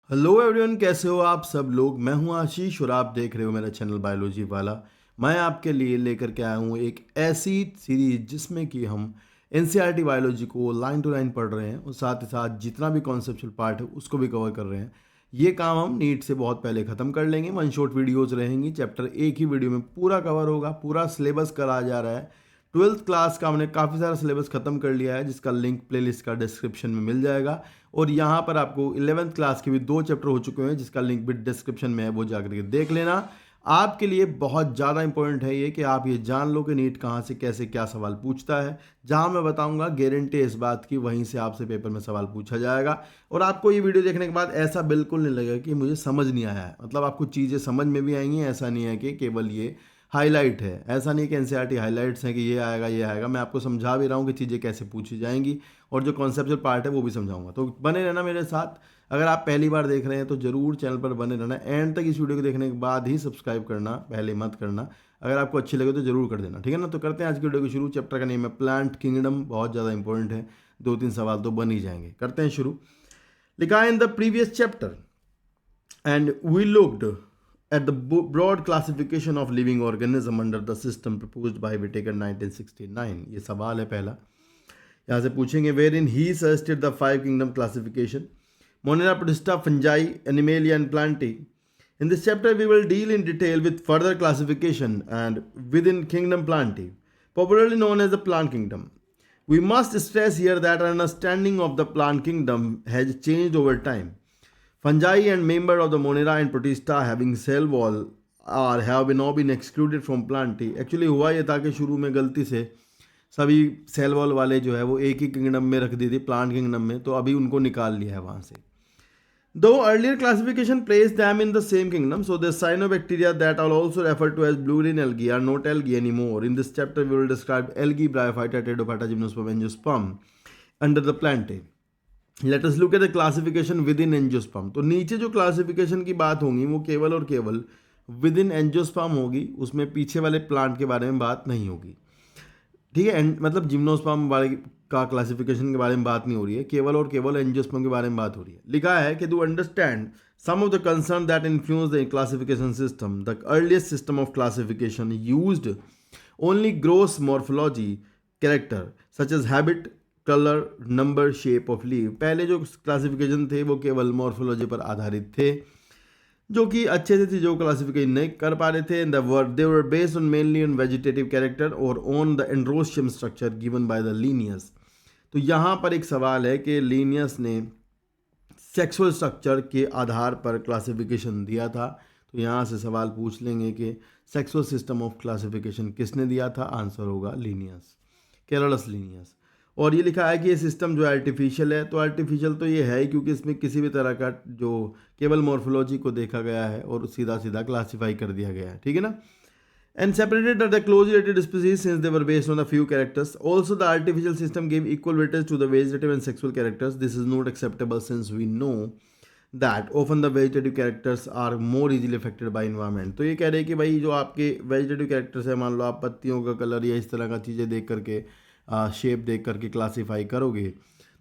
Hello everyone, कैसे हो आप सब लोग। मैं हूं आशीष और आप देख रहे हो मेरा चैनल बायोलॉजी वाला। मैं आपके लिए लेकर के आया हूं एक ऐसी सीरीज जिसमें कि हम एनसीईआरटी बायोलॉजी को लाइन टू लाइन पढ़ रहे हैं और साथ ही साथ जितना भी कॉन्सेप्चुअल पार्ट है उसको भी कवर कर रहे हैं। ये काम हम नीट से बहुत पहले ख़त्म कर लेंगे। वन शॉट वीडियोज़ रहेंगी, चैप्टर एक ही वीडियो में पूरा कवर होगा, पूरा सिलेबस करा जा रहा है। ट्वेल्थ क्लास का हमने काफ़ी सारा सिलेबस ख़त्म कर लिया है जिसका लिंक प्लेलिस्ट का डिस्क्रिप्शन में मिल जाएगा। और यहाँ पर आपको 11th क्लास के भी 2 चैप्टर हो चुके हैं जिसका लिंक भी डिस्क्रिप्शन में है, वो जाकर के देख लेना। आपके लिए बहुत ज़्यादा इंपॉर्टेंट है ये कि आप ये जान लो कि नीट कहाँ से कैसे क्या सवाल पूछता है। जहाँ मैं बताऊंगा गारंटी इस बात की वहीं से आपसे पेपर में सवाल पूछा जाएगा। और आपको ये वीडियो देखने के बाद ऐसा बिल्कुल नहीं लगेगा कि मुझे समझ नहीं आया है, मतलब आपको चीज़ें समझ में भी आएंगी। ऐसा नहीं है कि केवल ये हाईलाइट है, ऐसा नहीं कि एनसीईआरटी हाईलाइट्स हैं कि ये आएगा ये आएगा। मैं आपको समझा भी रहा हूँ कि चीज़ें कैसे पूछी जाएंगी और जो कॉन्सेप्चुअल पार्ट है वो भी समझाऊंगा। तो बने रहना मेरे साथ। अगर आप पहली बार देख रहे हैं तो ज़रूर चैनल पर बने रहना। एंड तक इस वीडियो को देखने के बाद ही सब्सक्राइब करना, पहले मत करना। अगर आपको अच्छी लगे तो ज़रूर कर देना, ठीक है ना। तो करते हैं आज की वीडियो को शुरू। चैप्टर का नेम है प्लांट किंगडम, बहुत ज़्यादा इंपॉर्टेंट है, 2-3 सवाल तो बन ही जाएंगे। करते हैं शुरू। लिखा है in the previous chapter and we looked at the broad classification of living organism under the system proposed by Whittaker 1969। ये सवाल है पहला, यहाँ से पूछेंगे। Where in he suggested the 5 kingdom classification Monera, Protista, fungi, Animalia and Plantae। In this chapter we will deal in detail with further classification and within kingdom Plantae, popularly known as the plant kingdom। We must stress here that our understanding of the plant kingdom has changed over time। Fungi and members of the Monera and Protista having cell wall are have now been excluded from Plantae। Actually हुआ ये था कि शुरू में गलती से सभी cell wall वाले जो है वो एक ही किंगडम में रख दी थी, प्लांट किंगडम में, तो अभी उनको निकाल लिया है वहाँ से। Though earlier classification placed them in the same kingdom, so the cyanobacteria that are also referred to as blue-green algae are not algae anymore। In this chapter, we will describe algae, bryophyta, pteridophyta, gymnosperm, angiosperm under the Plantae। Let us look at the classification with in angiosperm. तो नीचे जो classification की बात होगी वो केवल और केवल विद इन एंजियोस्पर्म होगी, उसमें पीछे वाले प्लांट के बारे में बात नहीं होगी, ठीक है। मतलब जिम्नोस्पर्म वाले का क्लासिफिकेशन के बारे में बात नहीं हो रही है, केवल और केवल एंजियोस्पर्म के बारे में बात हो रही है। लिखा है कि to understand some of the concern that influence the classification system, the earliest system of classification used only gross morphology character such as habit, colour, number, shape of leave. पहले जो क्लासिफिकेशन थे वो केवल मॉर्फोलॉजी पर आधारित थे, जो कि अच्छे से चीज़ों को क्लासिफिकेशन नहीं कर पा रहे थे। They were based on mainly on vegetative character और on the androecium structure given by the Linnaeus. तो यहाँ पर एक सवाल है कि लीनियस ने सेक्सुअल स्ट्रक्चर के आधार पर क्लासिफिकेशन दिया था। तो यहाँ से सवाल पूछ लेंगे कि सेक्सुअल सिस्टम ऑफ क्लासिफिकेशन किसने दिया था। आंसर होगा लीनियस, केरलस लीनियस। और ये लिखा है कि ये सिस्टम जो आर्टिफिशियल है, तो आर्टिफिशियल तो ये है ही क्योंकि इसमें किसी भी तरह का जो केवल मॉर्फोलॉजी को देखा गया है और सीधा सीधा क्लासीफाई कर दिया गया है, ठीक है ना। And separated the closely related species since they were based on the few characters. Also the artificial system give equal weightage to the vegetative and sexual characters. This is not acceptable since we know that often the vegetative characters are more easily affected by environment. तो ये कह रहे हैं कि भाई जो आपके vegetative characters है, मान लो आप पत्तियों का कलर या इस तरह का चीज़ें देख करके, शेप देख करके क्लासीफाई करोगे,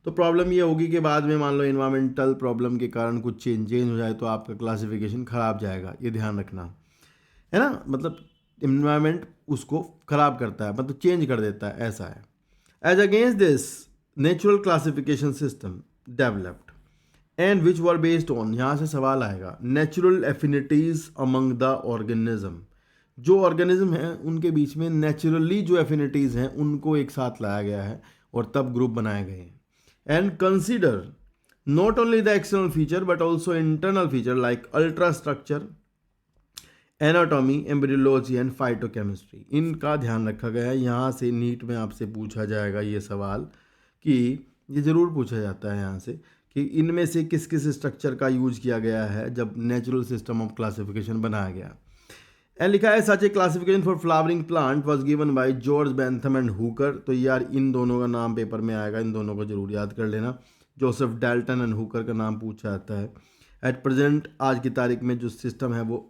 तो प्रॉब्लम ये होगी कि बाद में मान लो इन्वायरमेंटल प्रॉब्लम के कारण कुछ चेंज हो जाए तो आपका क्लासिफिकेशन ख़राब जाएगा। ये ध्यान रखना है ना, मतलब इन्वायरमेंट उसको ख़राब करता है, मतलब चेंज कर देता है, ऐसा है। As against this natural classification system developed and which were based on, यहाँ से सवाल आएगा, natural affinities among the organism. जो ऑर्गेनिज्म हैं उनके बीच में नेचुरली जो एफिनिटीज़ हैं उनको एक साथ लाया गया है और तब ग्रुप बनाए गए हैं। And consider not only the external feature but also internal feature like ultra structure, anatomy, embryology and phytochemistry. इनका ध्यान रखा गया है। यहाँ से नीट में आपसे पूछा जाएगा ये सवाल कि ये ज़रूर पूछा जाता है यहाँ से कि इनमें से किस किस स्ट्रक्चर का यूज किया गया है जब नेचुरल सिस्टम ऑफ क्लासिफिकेशन बनाया गया। एंड लिखा है such a classification for flowering plant was given by George Bentham and Hooker. तो यार इन दोनों का नाम पेपर में आएगा, इन दोनों को जरूर याद कर लेना। जोसेफ डाल्टन एंड हुकर का नाम पूछा जाता है। एट प्रेजेंट आज की तारीख में जो सिस्टम है वो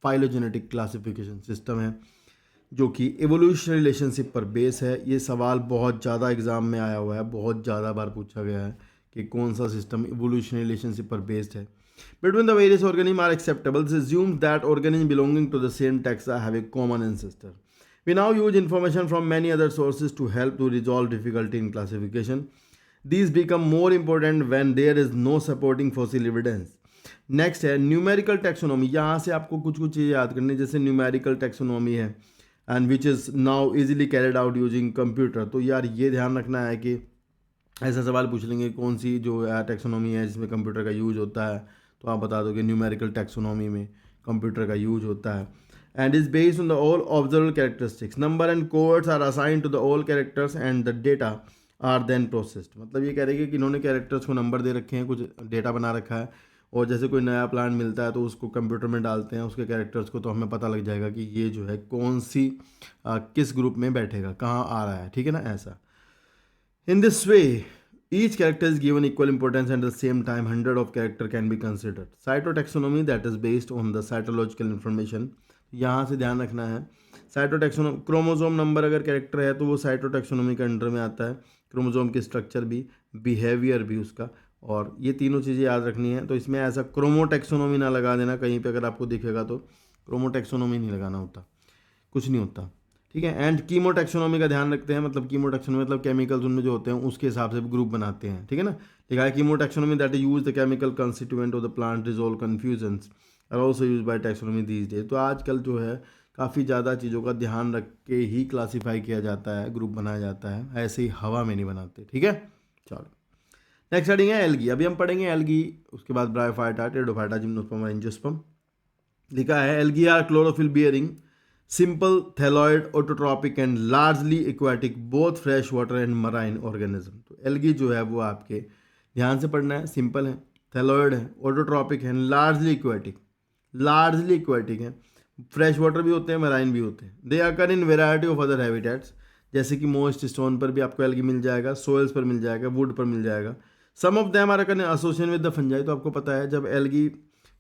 फाइलोजेनेटिक क्लासिफिकेशन सिस्टम है जो कि एवोल्यूशनरी रिलेशनशिप पर बेस है। ये सवाल बहुत ज़्यादा एग्जाम में आया हुआ है, बहुत ज़्यादा बार पूछा गया है कि कौन सा सिस्टम एवोल्यूशनरी रिलेशनशिप पर बेस्ड है। between the various organisms are acceptable. This assumes that organisms belonging to the same taxa have a common ancestor. We now use information from many other sources to help to resolve difficulty in classification. These become more important when there is no supporting fossil evidence. Next है numerical taxonomy. यहाँ से आपको कुछ कुछ चीज़ें याद करनी है, जैसे न्यूमेरिकल टेक्सोनॉमी है and which is now easily carried out using computer. तो यार ये ध्यान रखना है कि ऐसा सवाल पूछ लेंगे कौन सी जो टेक्सोनॉमी है जिसमें कंप्यूटर का यूज होता है, तो आप बता दो कि न्यूमेरिकल टेक्सोनॉमी में कंप्यूटर का यूज होता है. And is based on the all observable characteristics. Number and codes are assign to the all characters and the data are then processed. मतलब ये कह रहे हैं कि इन्होंने कैरेक्टर्स को नंबर दे रखे हैं, कुछ डेटा बना रखा है, और जैसे कोई नया प्लान मिलता है तो उसको कंप्यूटर में डालते हैं उसके कैरेक्टर्स को, तो हमें पता लग जाएगा कि ये जो है कौन सी किस ग्रुप में बैठेगा, कहाँ आ रहा है. ठीक है ना, ऐसा. In this way each character is given equal importance and at the same time 100 of character can be considered. Cytotaxonomy that is based on the cytological information. यहाँ से ध्यान रखना है, साइटोटैक्सोनोमी क्रोमोजोम नंबर अगर कैरेक्टर है तो वो साइटोटैक्सोनॉमी के अंडर में आता है. क्रोमोजोम की स्ट्रक्चर भी, बिहेवियर भी उसका, और ये तीनों चीज़ें याद रखनी है. तो इसमें ऐसा क्रोमोटैक्सोनॉमी ना लगा देना कहीं पे, अगर आपको दिखेगा तो क्रोमोटैक्सोनॉमी नहीं लगाना होता, कुछ नहीं होता. ठीक है. एंड कीमोटैक्सोनॉमी का ध्यान रखते हैं. मतलब कीमोटैक्सोनॉमी मतलब केमिकल्स उनमें जो होते हैं उसके हिसाब से ग्रुप बनाते हैं. ठीक है ना. लिखा है chemotaxonomy that use the chemical constituent of the plant resolve confusions are also use by taxonomy these days. तो आजकल जो है काफ़ी ज़्यादा चीज़ों का ध्यान रख के ही क्लासीफाई किया जाता है, ग्रुप बनाया जाता है, ऐसे ही हवा में नहीं बनाते. ठीक है. चलो नेक्स्ट हेडिंग है एल्गी. अभी हम पढ़ेंगे एल्गी, उसके बाद ब्रायोफाइटा, टेरिडोफाइटा, जिम्नोस्पर्म, एंजियोस्पर्म. लिखा है algae are chlorophyll bearing, simple thalloid, autotrophic and largely aquatic, both fresh water and marine organism. तो एल्गी जो है वो आपके ध्यान से पढ़ना है, सिंपल है, थैलॉयड है, ऑटोट्रॉपिक है, लार्जली एक्वाटिक है, फ्रेश वाटर भी होते हैं, मराइन भी होते हैं. They occur in variety of other habitats, जैसे कि मोस्ट स्टोन पर भी आपको एल्गी मिल जाएगा, सोइल्स पर मिल जाएगा, वुड पर मिल जाएगा. Some of them are occur association with the fungi. तो आपको पता है जब एल्गी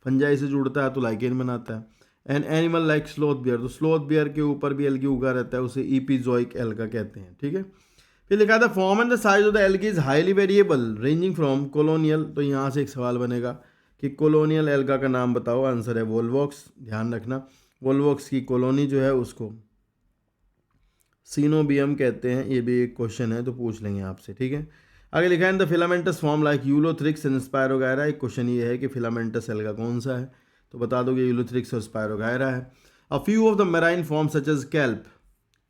फंजाई से जुड़ता है तो लाइकेन बनाता है. An animal like sloth beer, तो स्लोथ बियर के ऊपर भी एल्गी उगा रहता है, उसे ईपीजोइक एल्गा कहते हैं. ठीक है. फिर लिखा था form and the size of the algae is highly variable ranging from colonial. तो यहाँ से एक सवाल बनेगा कि कोलोनियल एल्गा का नाम बताओ. आंसर है वोल्वॉक्स. ध्यान रखना, वोल्वॉक्स की कॉलोनी जो है उसको सीनोबियम कहते हैं. ये भी एक क्वेश्चन है तो पूछ लेंगे आपसे. ठीक है. आगे लिखा है in the filamentous form like Ulothrix and spirogyra. एक क्वेश्चन ये है कि फिलामेंटस एल्गा कौन सा है, तो बता दोगे यूलोथ्रिक्स और स्पायरोगायरा है. A few of the marine form such as kelp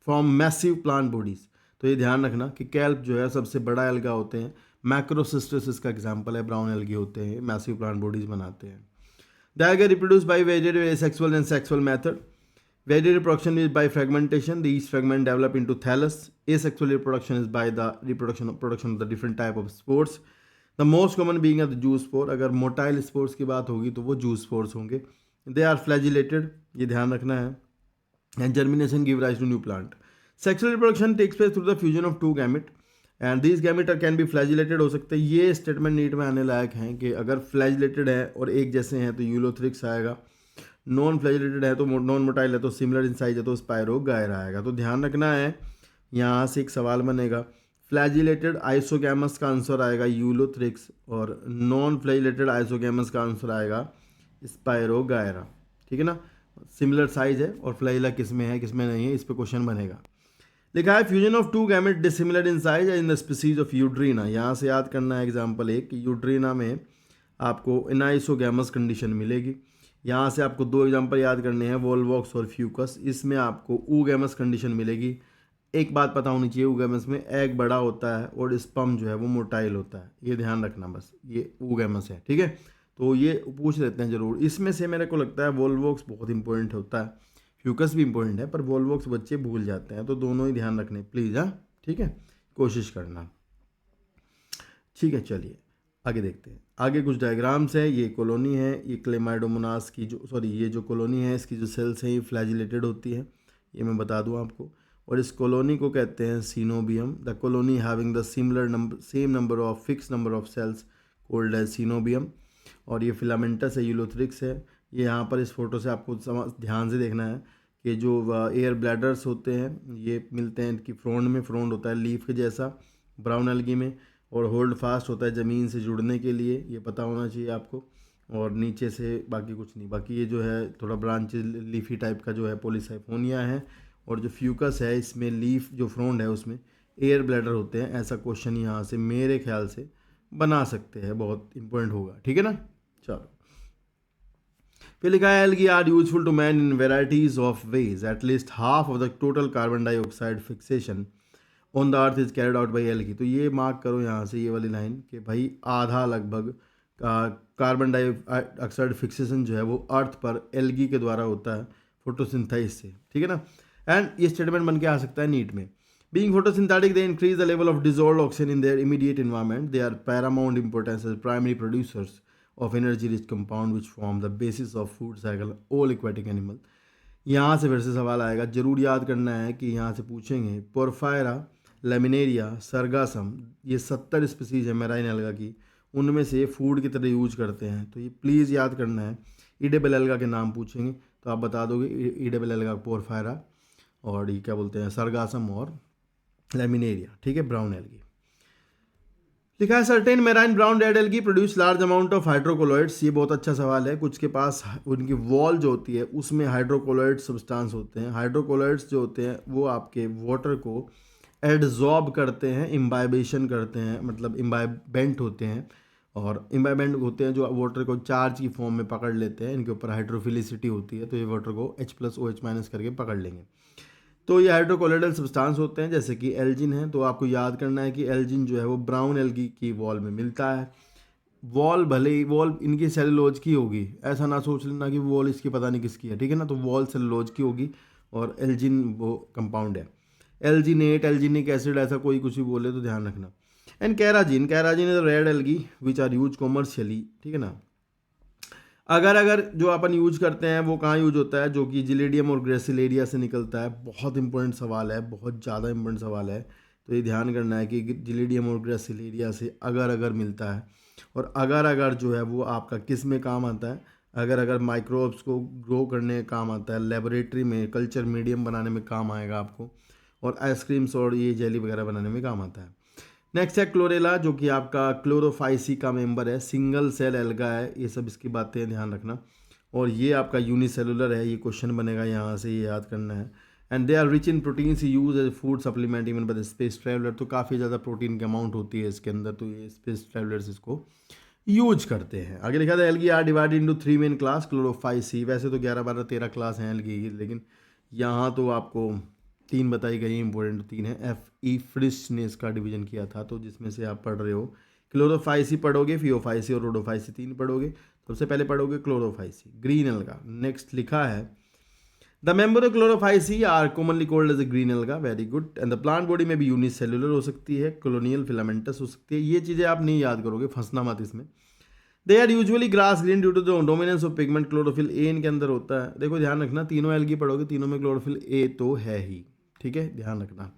form massive plant bodies. तो ये ध्यान रखना कि कैल्प जो है सबसे बड़ा एल्गा होते हैं. मैक्रोसिस्टस इसका एग्जाम्पल है, ब्राउन एल्गी होते हैं, मैसिव प्लांट बॉडीज बनाते हैं. The alga reproduce by vegetative asexual and sexual method. Vegetative reproduction is by fragmentation. Each fragment develop into thallus. Asexual reproduction is by the production of the different type of spores. The most common being are the juice spore. अगर motile spores की बात होगी तो वो juice spores होंगे. They are flagellated, ये ध्यान रखना है. And germination give rise to new plant. Sexual reproduction takes place through the fusion of two gamete. And these gamete can be flagellated हो सकते हैं. ये स्टेटमेंट नीट में आने लायक हैं कि अगर फ्लैजिलेटेड है और एक जैसे हैं तो यूलोथ्रिक्स आएगा, नॉन फ्लैजिलेटेड है तो नॉन मोटाइल है तो सिमिलर इन साइज है तो स्पायरोगायरा आएगा. तो ध्यान रखना है, यहाँ से एक सवाल बनेगा. फ्लैजिलेटेड आइसोगैमस का आंसर आएगा यूलोथ्रिक्स, और नॉन फ्लैजिलेटेड आइसोगैमस का आंसर आएगा स्पायरोगायरा. ठीक है ना. सिमिलर साइज है और फ्लैजिला किस में है किस में नहीं है, इस पर क्वेश्चन बनेगा. लिखा है fusion of two gamete dissimilar in size in the species of Eudorina. यहाँ से याद करना है एग्जाम्पल एक, यूड्रीना में आपको एनाइसोगैमस कंडीशन मिलेगी. यहाँ से आपको दो एग्जांपल याद करने हैं, वोल्वॉक्स और फ्यूकस. इसमें आपको ऊगैमस कंडीशन मिलेगी. एक बात पता होनी चाहिए, ऊगैमस में एग बड़ा होता है और स्पर्म जो है वो मोटाइल होता है. ये ध्यान रखना बस, ये ऊगैमस है. ठीक है. तो ये पूछ लेते हैं ज़रूर. इसमें से मेरे को लगता है वोल्वॉक्स बहुत इंपॉर्टेंट होता है, फ्यूकस भी इंपॉर्टेंट है, पर वोल्वॉक्स बच्चे भूल जाते हैं. तो दोनों ही ध्यान रखने प्लीज़. हाँ ठीक है, कोशिश करना. ठीक है. चलिए आगे देखते हैं. आगे कुछ डायग्राम्स है. ये कॉलोनी है, ये क्लेमाइडोमोनास की जो ये जो कॉलोनी है इसकी जो सेल्स हैं ये फ्लैजिलेटेड होती है, ये मैं बता दूं आपको. और इस कॉलोनी को कहते हैं coenobium. The colony having the same number of fix number of cells called as coenobium. और ये फिलामेंटस है, यूलोथ्रिक्स है. ये यहाँ पर इस फोटो से आपको ध्यान से देखना है कि जो एयर ब्लैडर्स होते हैं ये मिलते हैं इनकी फ्रोंड में. फ्रोंड होता है लीफ के जैसा ब्राउन एल्गी में, और होल्ड फास्ट होता है ज़मीन से जुड़ने के लिए, ये पता होना चाहिए आपको. और नीचे से बाकी कुछ नहीं। बाकी ये जो है थोड़ा ब्रांच लीफी टाइप का जो है पॉलीसाइफोनिया है। और जो फ्यूकस है इसमें लीफ जो फ्रोंड है उसमें एयर ब्लैडर होते हैं। ऐसा क्वेश्चन यहाँ से मेरे ख्याल से बना सकते हैं, बहुत इंपॉर्टेंट होगा, ठीक है ना। चलो फिर लिखा है algae are useful to man in varieties of ways, at least half of the total carbon dioxide fixation on the earth is carried out by algae. तो ये मार्क करो यहाँ से ये वाली लाइन कि भाई आधा लगभग कार्बन डाइऑक्साइड फिक्सेशन जो है वो अर्थ पर एल्गी के द्वारा होता है फोटोसिंथेसिस से, ठीक है ना। एंड ये स्टेटमेंट बन के आ सकता है नीट में। Being photosynthetic, they increase the level of dissolved oxygen in their immediate environment. They are paramount importance as primary producers of energy-rich compound which form the basis of food cycle all aquatic animal. यहाँ से फिर से सवाल आएगा, जरूर याद करना है कि यहाँ से पूछेंगे पोरफायरा, लेमिनेरिया, सरगासम, ये 70 स्पीसीज है मैराइन एल्गा की, उनमें से फूड की तरह यूज करते हैं। तो ये प्लीज़ याद करना है। ईडेबल एल्गा के नाम पूछेंगे तो आप बता दोगे ईडेबल एल्गा, पोरफायरा, और ये क्या बोलते हैं सरगासम और लेमिनेरिया, ठीक है, ब्राउन एल्गी। लिखा है certain marine brown red algae produce large amount of hydrocolloids. ये बहुत अच्छा सवाल है। कुछ के पास उनकी वॉल जो होती है उसमें हाइड्रोकोलॉइड सब्सटेंस होते हैं। हाइड्रोकोलॉइड्स जो होते हैं वो आपके वाटर को एडजॉर्ब करते हैं, इम्बाइबेशन करते हैं, मतलब इम्बाइबेंट होते हैं, और इम्बाइबेंट होते हैं जो वाटर को चार्ज की फॉर्म में पकड़ लेते हैं। इनके ऊपर हाइड्रोफिलिसिटी होती है तो ये वाटर को H+OH- करके पकड़ लेंगे। तो ये हाइड्रोकोलोइडल सब्सटेंस होते हैं जैसे कि एल्जिन है। तो आपको याद करना है कि एल्जिन जो है वो ब्राउन एल्गी की वॉल में मिलता है। वॉल भले ही वॉल इनकी सेलुलोज की होगी, ऐसा ना सोच लेना कि वॉल इसकी पता नहीं किसकी है, ठीक है ना। तो वॉल सेलुलोज की होगी और एल्जिन वो कंपाउंड है। एल्जिनेट, एल्जिनिक एसिड, ऐसा कोई कुछ भी बोले तो ध्यान रखना। And carrageenan, carrageenan is red algae which are use commercially, ठीक है ना। अगर जो अपन यूज करते हैं वो कहाँ यूज होता है, जो कि जिलेडियम और ग्रेसिलेरिया से निकलता है। बहुत इंपॉर्टेंट सवाल है, बहुत ज़्यादा इंपॉर्टेंट सवाल है। तो ये ध्यान करना है कि जिलेडियम और ग्रेसिलेरिया से अगर मिलता है। और अगर जो है वो आपका किस में काम आता है, अगर माइक्रोब्स को ग्रो करने का काम आता है, लेबोरेटरी में कल्चर मीडियम बनाने में काम आएगा आपको, और आइसक्रीम्स और ये जेली वगैरह बनाने में काम आता है। नेक्स्ट है क्लोरेला, जो कि आपका क्लोरोफाइसी का मेंबर है, सिंगल सेल एल्गा है। ये सब इसकी बातें ध्यान रखना। और ये आपका यूनिसेलुलर है, ये क्वेश्चन बनेगा यहाँ से, ये याद करना है। And they are rich in proteins use as food supplement even by the space traveller. तो काफ़ी ज़्यादा प्रोटीन की अमाउंट होती है इसके अंदर, तो ये स्पेस ट्रैवलर्स इसको यूज करते हैं। आगे लिखा था algae are divided into 3 main class chlorophyceae. वैसे तो 11, 12, 13 क्लास हैं एल्गी की, लेकिन यहाँ तो आपको 3 बताई गई, इंपॉर्टेंट 3 है। F.E. फ्रिश ने इसका डिवीजन किया था, तो जिसमें से आप पढ़ रहे हो क्लोरोफाइसी पढ़ोगे, फियोफाइसी और रोडोफाइसी 3 पढ़ोगे। सबसे पहले पढ़ोगे क्लोरोफाइसी, ग्रीन एल्गा। नेक्स्ट लिखा है the member of chlorophyceae are commonly called as a green alga, very good. And the plant body में भी यूनिसेलुलर हो सकती है, कॉलोनियल फिलामेंटस हो सकती है। ये चीज़ें आप नहीं याद करोगे, फंसना मत इसमें। They are usually grass green due to the dominance of pigment chlorophyll a इनके अंदर होता है। देखो ध्यान रखना, तीनों एल्गी पढ़ोगे, तीनों में क्लोरोफिल ए तो है ही, ठीक है, ध्यान रखना।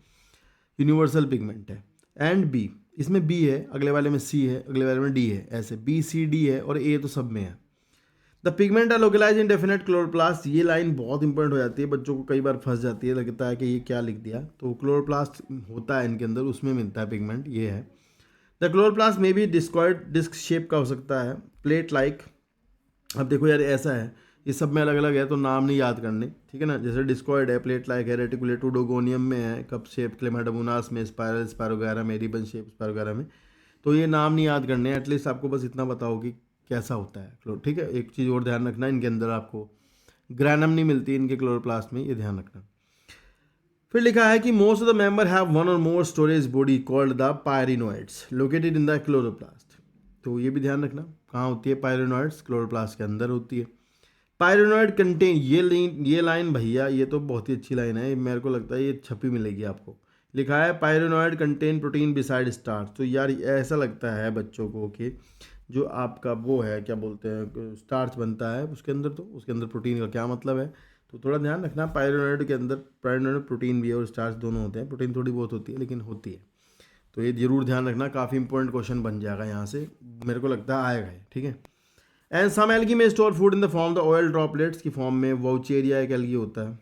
यूनिवर्सल पिगमेंट है। एंड बी, इसमें बी है, अगले वाले में सी है, अगले वाले में डी है, ऐसे बी सी डी है, और ए तो सब में है। The pigment are localise in definite chloroplast. ये लाइन बहुत इंपॉर्टेंट हो जाती है, बच्चों को कई बार फंस जाती है, लगता है कि ये क्या लिख दिया। तो क्लोरोप्लास्ट होता है इनके अंदर, उसमें मिलता है पिगमेंट, ये है। द क्लोरोप्लास्ट में भी डिस्कॉइड डिस्क शेप का हो सकता है, प्लेट लाइक। अब देखो यार ऐसा है, ये सब में अलग अलग है तो नाम नहीं याद करने, ठीक है ना। जैसे डिस्कॉइड है, प्लेट लाइक है, रेटिकुलेट ओडोगोनियम में है, कप शेप, क्लेमाइडोमोनास में, स्पायरल स्पायरोगैरा में, रिबन शेप स्पायरोगैरा में। तो ये नाम नहीं याद करने, एटलीस्ट आपको बस इतना बताओ कि कैसा होता है, ठीक है। एक चीज़ और ध्यान रखना, इनके अंदर आपको ग्रैनम नहीं मिलती इनके क्लोरोप्लास्ट में, ये ध्यान रखना। फिर लिखा है कि most of the member have one और more storage body called the pyrenoids located in the chloroplast. तो ये भी ध्यान रखना, कहाँ होती है पायरिनोइड्स, क्लोरोप्लास्ट के अंदर होती है। पायरिनोइड कंटेन, ये लाइन भैया ये तो बहुत ही अच्छी लाइन है, मेरे को लगता है ये छपी मिलेगी आपको। लिखा है पायरिनोइड कंटेन प्रोटीन बिसाइड स्टार्च। तो यार ऐसा लगता है बच्चों को कि जो आपका वो है क्या बोलते हैं स्टार्च बनता है उसके अंदर, तो उसके अंदर प्रोटीन का क्या मतलब है। तो थोड़ा ध्यान रखना, पायरिनोइड के अंदर पायरिनोइड प्रोटीन भी है और स्टार्च दोनों होते हैं। प्रोटीन थोड़ी बहुत होती है लेकिन होती है, तो ये जरूर ध्यान रखना, काफ़ी इंपॉर्टेंट क्वेश्चन बन जाएगा यहाँ से, मेरे को लगता है आएगा ये, ठीक है। एंड सम एल्गी में store food in the form the oil droplets की फॉर्म में। वाउचेरिया एक एल्गी होता है,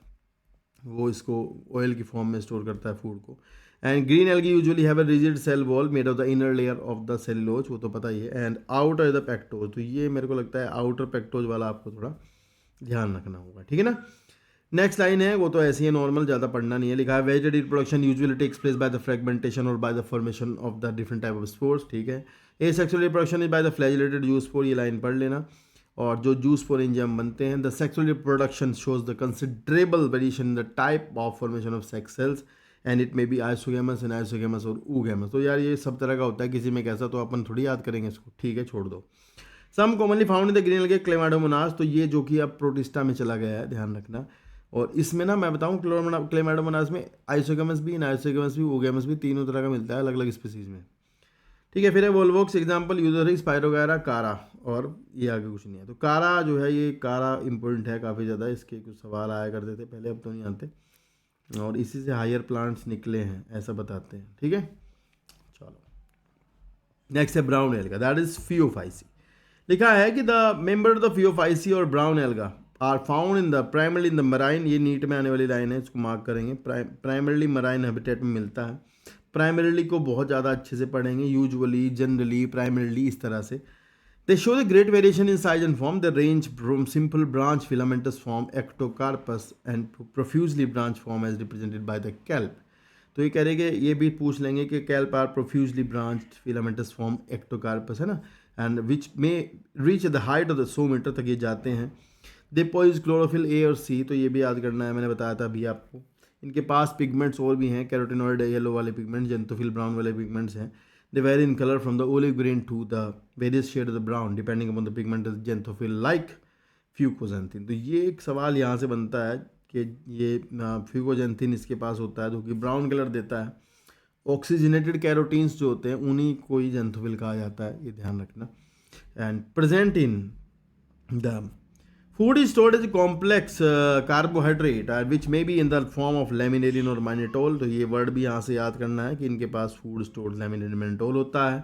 वो इसको ऑयल की फॉर्म में स्टोर करता है फूड को। And green algae usually have a rigid cell wall made of the inner layer of the cellulose, वो तो पता ही है, एंड आउटर द पेक्टोज। तो ये मेरे को लगता है आउटर पेक्टोज वाला आपको थोड़ा ध्यान रखना होगा, ठीक है ना। नेक्स्ट लाइन है, वो तो ऐसी है नॉर्मल, ज़्यादा पढ़ना नहीं है। लिखा है vegetative reproduction usually takes place by the fragmentation और by the formation of the different type of spores, ठीक है। Asexual reproduction is by the flagellated zoospore, ये लाइन पढ़ लेना। और जो जूस स्पोर एंजाइम बनते हैं, the sexual reproduction shows the considerable variation in the type of formation of sex cells and it may be isogamous and isogamous और oogamous. तो यार ये सब तरह का होता है, किसी में कैसा, तो अपन थोड़ी याद करेंगे इसको, ठीक है, छोड़ दो। Some commonly found in the green algae Chlamydomonas, तो ये जो कि अब प्रोटिस्टा में चला गया है, ध्यान रखना। और इसमें ना मैं बताऊं क्लेमाडोमोनास में आइसोगेमस भी, नाइसोगेमस भी, ओगेमस भी, तीनों तरह का मिलता है अलग अलग स्पीसीज में, ठीक है। फिर है वोल्वोक्स एग्जाम्पल यूजरिस पायरोगैरा कारा, और ये आगे कुछ नहीं है। तो कारा जो है, ये कारा इंपॉर्टेंट है काफ़ी ज़्यादा, इसके कुछ सवाल आया करते थे पहले, अब तो नहीं आते, और इसी से हायर प्लांट्स निकले हैं ऐसा बताते हैं, ठीक है। चलो नेक्स्ट है brown algae, that is Phaeophyceae. लिखा है कि the member of the Phaeophyceae और brown algae are found in the primarily in the marine, ये नीट में आने वाली लाइन है, इसको मार्क करेंगे। प्राइमरली मराइन हैबिटेट में मिलता है। प्राइमरली को बहुत ज़्यादा अच्छे से पढ़ेंगे, यूजुअली, जनरली, प्राइमरली, इस तरह से। They show the great variation in size and form, the range from simple branch filamentous form ectocarpus and profusely branch form as represented by the kelp. तो ये कह रहे कि ये भी पूछ लेंगे कि kelp are profusely branched filamentous form ectocarpus, है ना, एंड विच में reach the height of the 100 metre तक ये जाते हैं। दे पोइज क्लोरोफिल ए और सी, तो ये भी याद करना है, मैंने बताया था अभी आपको। इनके पास पिगमेंट्स और भी हैं, कैरोटिनॉइड येलो वाले पिगमेंट, जेंथोफिल ब्राउन वाले पिगमेंट्स हैं। They vary in colour from the olive green to the various shade of the brown depending upon the pigment xanthophyll like fucoxanthin. तो ये एक सवाल यहाँ से बनता है कि ये फ्यूकोजेंथिन इसके पास होता है जो कि ब्राउन कलर देता है। ऑक्सीजनेटेड कैरोटीन्स जो होते हैं उन्हीं को ही जेंथोफिल कहा जाता है, ये ध्यान रखना। And present in the food is stored as a complex carbohydrate which may be in the form of laminarin और mannitol। तो ये वर्ड भी यहाँ से याद करना है कि इनके पास फूड स्टोर्ड laminarin mannitol होता है।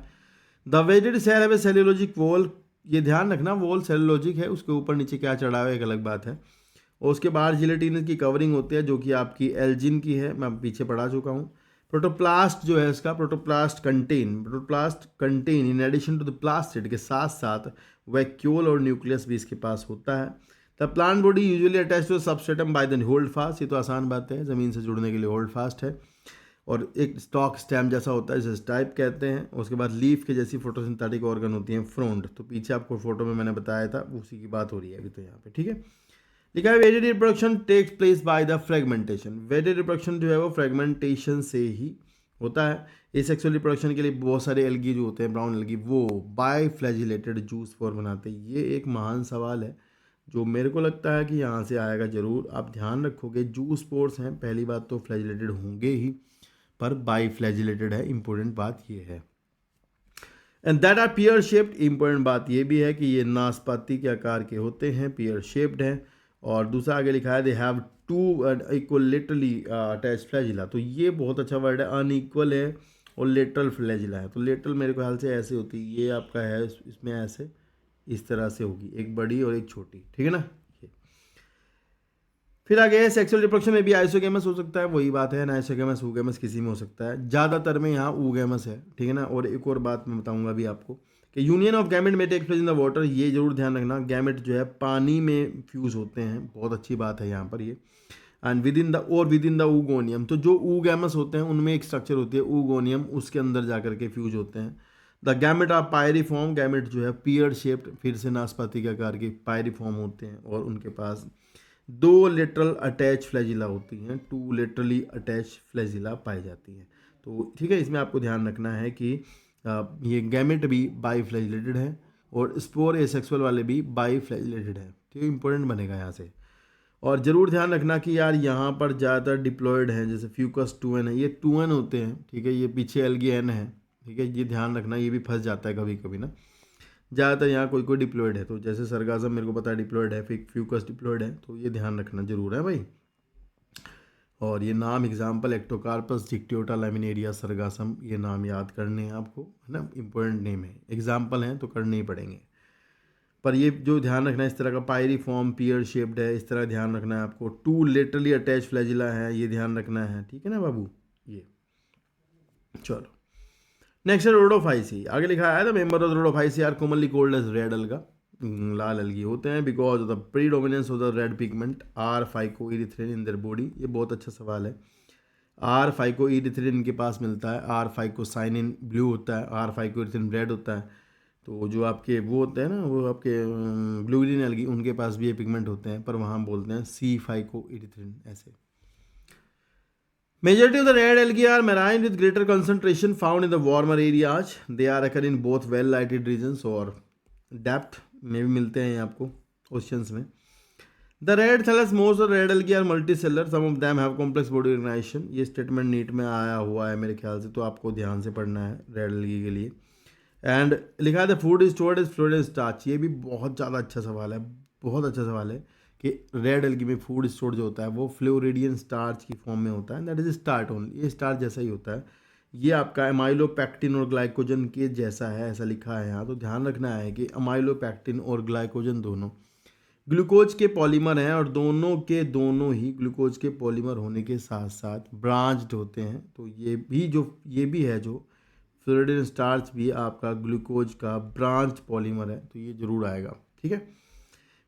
द वेजिटेटिव सेल है सेल्यूलोजिक वॉल, ये ध्यान रखना, वॉल सेल्यूलोजिक है, उसके ऊपर नीचे क्या चढ़ा हुआ है एक अलग बात है। और उसके बाहर जिलेटिन की कवरिंग होती है जो कि आपकी एल्जिन की है, मैं पीछे पढ़ा चुका हूँ। प्रोटोप्लास्ट जो है इसका, protoplast contain in addition to the plastid के साथ साथ वैक्यूल और न्यूक्लियस भी इसके पास होता है। The plant body usually attach to substratum by the holdfast, ये तो आसान बात है, ज़मीन से जुड़ने के लिए होल्ड फास्ट है। और एक स्टॉक स्टैम जैसा होता है जिसे टाइप कहते हैं। उसके बाद लीफ के जैसी फोटोसिंथेटिक ऑर्गन होती हैं फ्रोंड, तो पीछे आपको फोटो में मैंने बताया था, उसी की बात हो रही है अभी तो यहाँ पे, ठीक है। लिखा है vegetative reproduction takes place by the fragmentation. Vegetative reproduction जो है वो फ्रेगमेंटेशन से ही होता है। एसेक्सुअल रिप्रोडक्शन के लिए बहुत सारे एल्गी जो होते हैं, ब्राउन एल्गी, वो बाय फ्लैजिलेटेड जूस फॉर बनाते हैं। ये एक महान सवाल है जो मेरे को लगता है कि यहाँ से आएगा ज़रूर। आप ध्यान रखोगे, जूस स्पोर्स हैं, पहली बात तो फ्लैजिलेटेड होंगे ही, पर बाई फ्लैजिलेटेड है, इंपॉर्टेंट बात ये है। And that are pear shaped, important बात ये भी है कि ये नाशपाती के आकार के होते हैं, पियर शेप्ड हैं। और दूसरा आगे लिखा है they have two equilaterally attach flagella, तो ये बहुत अच्छा वर्ड है, अनइक्वल है और लेटरल फ्लैजिला है। तो लेटरल मेरे ख्याल से ऐसे होती है, ये आपका है, इसमें ऐसे इस तरह से होगी, एक बड़ी और एक छोटी, ठीक है ना। फिर आगे है सेक्सुअल रिप्रोडक्शन में भी आइसोगेमस हो सकता है, वही बात है ना, आइसोगेमस ऊगेमस किसी में हो सकता है, ज़्यादातर में यहाँ ऊगेमस है, ठीक है ना। और एक और बात मैं बताऊंगा अभी आपको कि यूनियन ऑफ गैमेट में take place in the water, ये जरूर ध्यान रखना, गैमेट जो है पानी में फ्यूज़ होते हैं, बहुत अच्छी बात है यहाँ पर ये। And with in the oogonium, तो जो ऊगेमस होते हैं उनमें एक स्ट्रक्चर होती है ऊगोनियम, उसके अंदर जा करके फ्यूज होते हैं। The gamete are pyriform, gamete जो है पियर शेप्ड, फिर से नाशपाती के आकार के पायरीफॉर्म होते हैं और उनके पास 2 लेटरल अटैच फ्लैजिला होती हैं, 2 लेटरली अटैच फ्लैजिला पाई जाती हैं। तो ठीक है, इसमें आपको ध्यान रखना है कि ये गैमेट भी बाई फ्लैजिलेटेड है और स्पोर एसेक्सुअल वाले भी बाई फ्लैजिलेटेड है, ठीक है, इंपॉर्टेंट बनेगा यहाँ से। और ज़रूर ध्यान रखना कि यार यहाँ पर ज़्यादातर डिप्लॉयड हैं, जैसे फ्यूकस 2n है, ये 2n होते हैं, ठीक है, ये पीछे एल्गी n है, ठीक है, ये ध्यान रखना, ये भी फंस जाता है कभी कभी ना। ज़्यादातर यहाँ कोई कोई डिप्लॉयड है, तो जैसे सरगासम मेरे को पता है डिप्लॉयड है, फिर फ्यूकस डिप्लॉयड है, तो ये ध्यान रखना जरूर है भाई। और ये नाम example Ectocarpus Dictyota laminaria sargassum, ये नाम याद करने हैं आपको, है ना, इंपॉर्टेंट नेम है, एग्जाम्पल हैं तो करने ही पड़ेंगे। पर ये जो ध्यान रखना है, इस तरह का पायरीफॉर्म पियर शेप्ड है, इस तरह ध्यान रखना है आपको। 2 लेटरली अटैच फ्लैजिला है, ये ध्यान रखना है, ठीक है ना बाबू। ये चलो नेक्स्ट है रोडोफाइसी। आगे लिखा है the member of Rhodophyceae are commonly called as red algae, लाल अलगी होते हैं, because of the predominance of the red pigment R phycoerythrin in their body. ये बहुत अच्छा सवाल है। आर फाइकोइरिथ्रिन इनके पास मिलता है, आर फाइकोसाइनिन ब्लू होता है, आर फाइकोइरिथ्रिन रेड होता है। तो जो आपके वो होते हैं ना, वो आपके ब्लू ग्रीन एल्गी, उनके पास भी ये पिगमेंट होते हैं, पर वहाँ हम बोलते हैं सी फाइकोइरिथ्रिन ऐसे। Majority of the red algae are marine with greater concentration found in the warmer areas. They are occur in both well lighted regions और depth में भी मिलते हैं आपको oceans में. The red thalassemos और red algae are multicellular. Some of them have complex body organization. ये statement NEET में आया हुआ है मेरे ख्याल से, तो आपको ध्यान से पढ़ना है red algae के लिए. एंड लिखा है the food is stored is floridean starch. ये भी बहुत ज़्यादा अच्छा सवाल है, बहुत अच्छा सवाल है कि रेड एल्गी में फूड स्टोर जो होता है वो फ्लोरिडियन स्टार्च की फॉर्म में होता है, दैट इज स्टार्ट ओनली। ये स्टार्च जैसा ही होता है, ये आपका अमाइलोपैक्टिन और ग्लाइकोजन के जैसा है, ऐसा लिखा है यहाँ। तो ध्यान रखना है कि अमाइलोपैक्टिन और ग्लाइकोजन दोनों ग्लूकोज के पॉलीमर हैं, और दोनों के दोनों ही ग्लूकोज के पॉलीमर होने के साथ साथ ब्रांच्ड होते हैं। तो ये भी है जो फ्लोरिडियन स्टार्च भी आपका ग्लूकोज का ब्रांच पॉलीमर है, तो ये जरूर आएगा, ठीक है।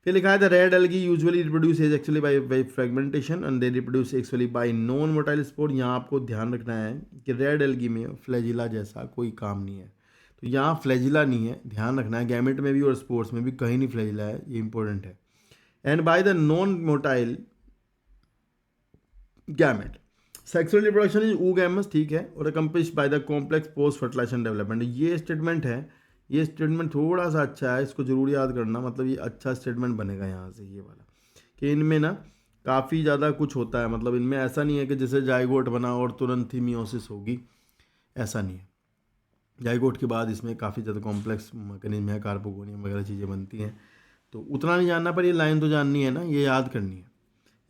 फिर लिखा है the red algae usually reproduce is actually by fragmentation and they reproduce actually bye non motile spore. यहाँ आपको ध्यान रखना है कि रेड एल्गी में फ्लैजिला जैसा कोई काम नहीं है, तो यहाँ फ्लैजिला नहीं है, ध्यान रखना है। गैमेट में भी और स्पोर्ट्स में भी कहीं नहीं फ्लैजिला है, ये इंपॉर्टेंट है। And by the non motile gamete sexual reproduction is oogamous, ठीक है, और accomplished by the complex post fertilization development. ये स्टेटमेंट है, ये स्टेटमेंट थोड़ा सा अच्छा है, इसको जरूर याद करना, मतलब ये अच्छा स्टेटमेंट बनेगा यहाँ से ये वाला, कि इनमें ना काफ़ी ज़्यादा कुछ होता है, मतलब इनमें ऐसा नहीं है कि जैसे जाइगोट बना और तुरंत ही मियोसिस होगी, ऐसा नहीं है। जाइगोट के बाद इसमें काफ़ी ज़्यादा कॉम्प्लेक्स मैकेनिज्म है, कार्पोगोनियम वगैरह चीज़ें बनती हैं, तो उतना नहीं जानना, पर ये लाइन तो जाननी है ना, ये याद करनी है।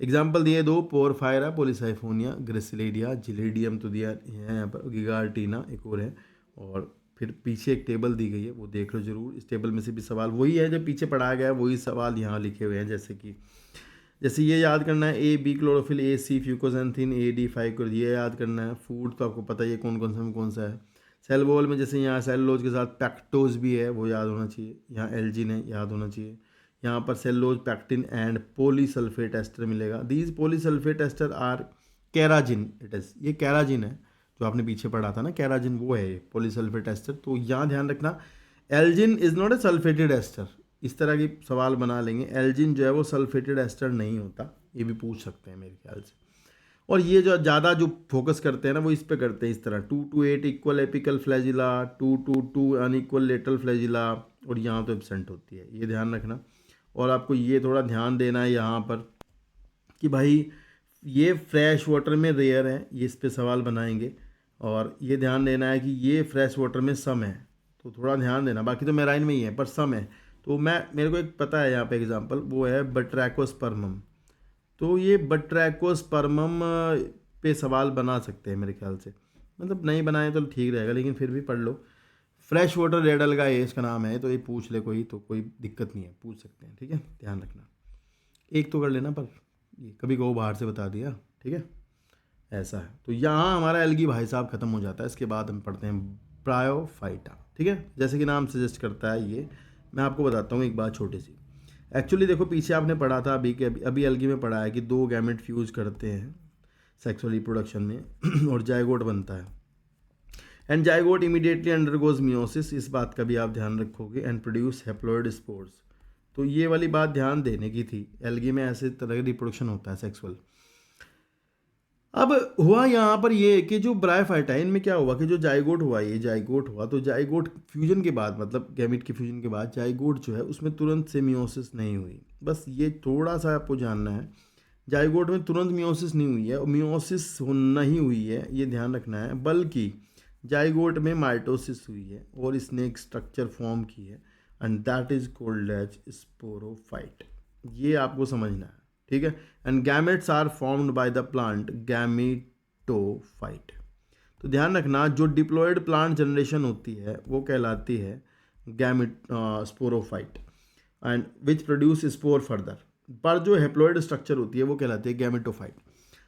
एग्जाम्पल दिए दो, पोरफायरा, पोलिसाइफोनिया, ग्रेसिलेडिया, जिलेडियम तो दिया है यहाँ पर, गिगार्टीना एक और है, और फिर पीछे एक टेबल दी गई है, वो देख लो जरूर। इस टेबल में से भी सवाल वही है जो पीछे पढ़ाया गया है, वही सवाल यहाँ लिखे हुए हैं। जैसे ये याद करना है, a b chlorophyll, a c fucoxanthin, a d फाइकोर, ये याद करना है। फूड तो आपको पता ही है कौन कौन सा में कौन सा है। सेल वॉल में जैसे यहाँ सेलुलोज के साथ पैक्टोज भी है, वो याद होना चाहिए। यहाँ एल्जिन है, याद होना चाहिए। यहाँ पर cellulose, pectin and polysulphate ester मिलेगा। These polysulphate ester are carrageenan, it is, ये कैराजिन है जो आपने पीछे पढ़ा था ना, कैराजिन वो है पॉलीसल्फेट एस्टर। तो यहाँ ध्यान रखना, algin is not a sulphated ester. इस तरह की सवाल बना लेंगे, एल्जिन जो है वो सल्फेटेड एस्टर नहीं होता, ये भी पूछ सकते हैं मेरे ख्याल से। और ये जो ज़्यादा जो फोकस करते हैं ना, वो इस पे करते हैं, इस तरह 2 to 8 equal apical flagella, 2 to 2 unequal lateral flagella, और यहाँ तो एब्सेंट होती है, ये ध्यान रखना। और आपको ये थोड़ा ध्यान देना है यहाँ पर कि भाई ये फ्रेश वाटर में रेयर है, ये इस पे सवाल बनाएंगे। और ये ध्यान देना है कि ये फ्रेश वाटर में सम है, तो थोड़ा ध्यान देना। बाकी तो मेराइन में ही है, पर सम है। तो मेरे को एक पता है यहाँ पे एग्जांपल, वो है बट्रैकोस्पर्मम। तो ये बट्रैकोस्पर्मम पे सवाल बना सकते हैं मेरे ख्याल से, मतलब नहीं बनाए तो ठीक रहेगा, लेकिन फिर भी पढ़ लो। फ्रेश वाटर रेड अलगा है इसका नाम है, तो ये पूछ ले कोई, तो कोई दिक्कत नहीं है, पूछ सकते हैं, ठीक है। ध्यान रखना, एक तो कर लेना, पर ये कभी कहो बाहर से बता दिया, ठीक है, ऐसा है। तो यहाँ हमारा एल्गी भाई साहब ख़त्म हो जाता है। इसके बाद हम पढ़ते हैं ब्रायोफाइटा, ठीक है, जैसे कि नाम सजेस्ट करता है ये। मैं आपको बताता हूँ एक बात छोटी सी। एक्चुअली देखो, पीछे आपने पढ़ा था अभी एल्गी में पढ़ा है कि 2 गैमेट फ्यूज करते हैं सेक्सुअल रिप्रोडक्शन में और जाइगोट बनता है। And zygote immediately undergoes meiosis, इस बात का भी आप ध्यान रखोगे, एंड प्रोड्यूस हैप्लॉइड स्पोर्स। तो ये वाली बात ध्यान देने की थी, एल्गी में ऐसे तरह का रिप्रोडक्शन होता है सेक्सुअल। अब हुआ यहाँ पर ये कि जो ब्रायोफाइटा है, इनमें क्या हुआ कि जो जाइगोट हुआ, ये जाइगोट हुआ, तो जाइगोट फ्यूजन के बाद, मतलब गैमेट के फ्यूजन के बाद जाइगोट जो है उसमें तुरंत से मियोसिस नहीं हुई। बस ये थोड़ा सा आपको जानना है, जाइगोट में तुरंत मियोसिस नहीं हुई है, और मियोसिस नहीं हुई है, ये ध्यान रखना है, बल्कि जाइगोट में माइटोसिस हुई है और इसने एक स्ट्रक्चर फॉर्म की है, and that is called as sporophyte. ये आपको समझना है, ठीक है। And gametes are formed by the plant gametophyte. तो ध्यान रखना, जो डिप्लॉयड प्लांट जनरेशन होती है वो कहलाती है gamete sporophyte, and which produce spore further. पर जो हेप्लॉयड स्ट्रक्चर होती है वो कहलाती है गैमेटोफाइट।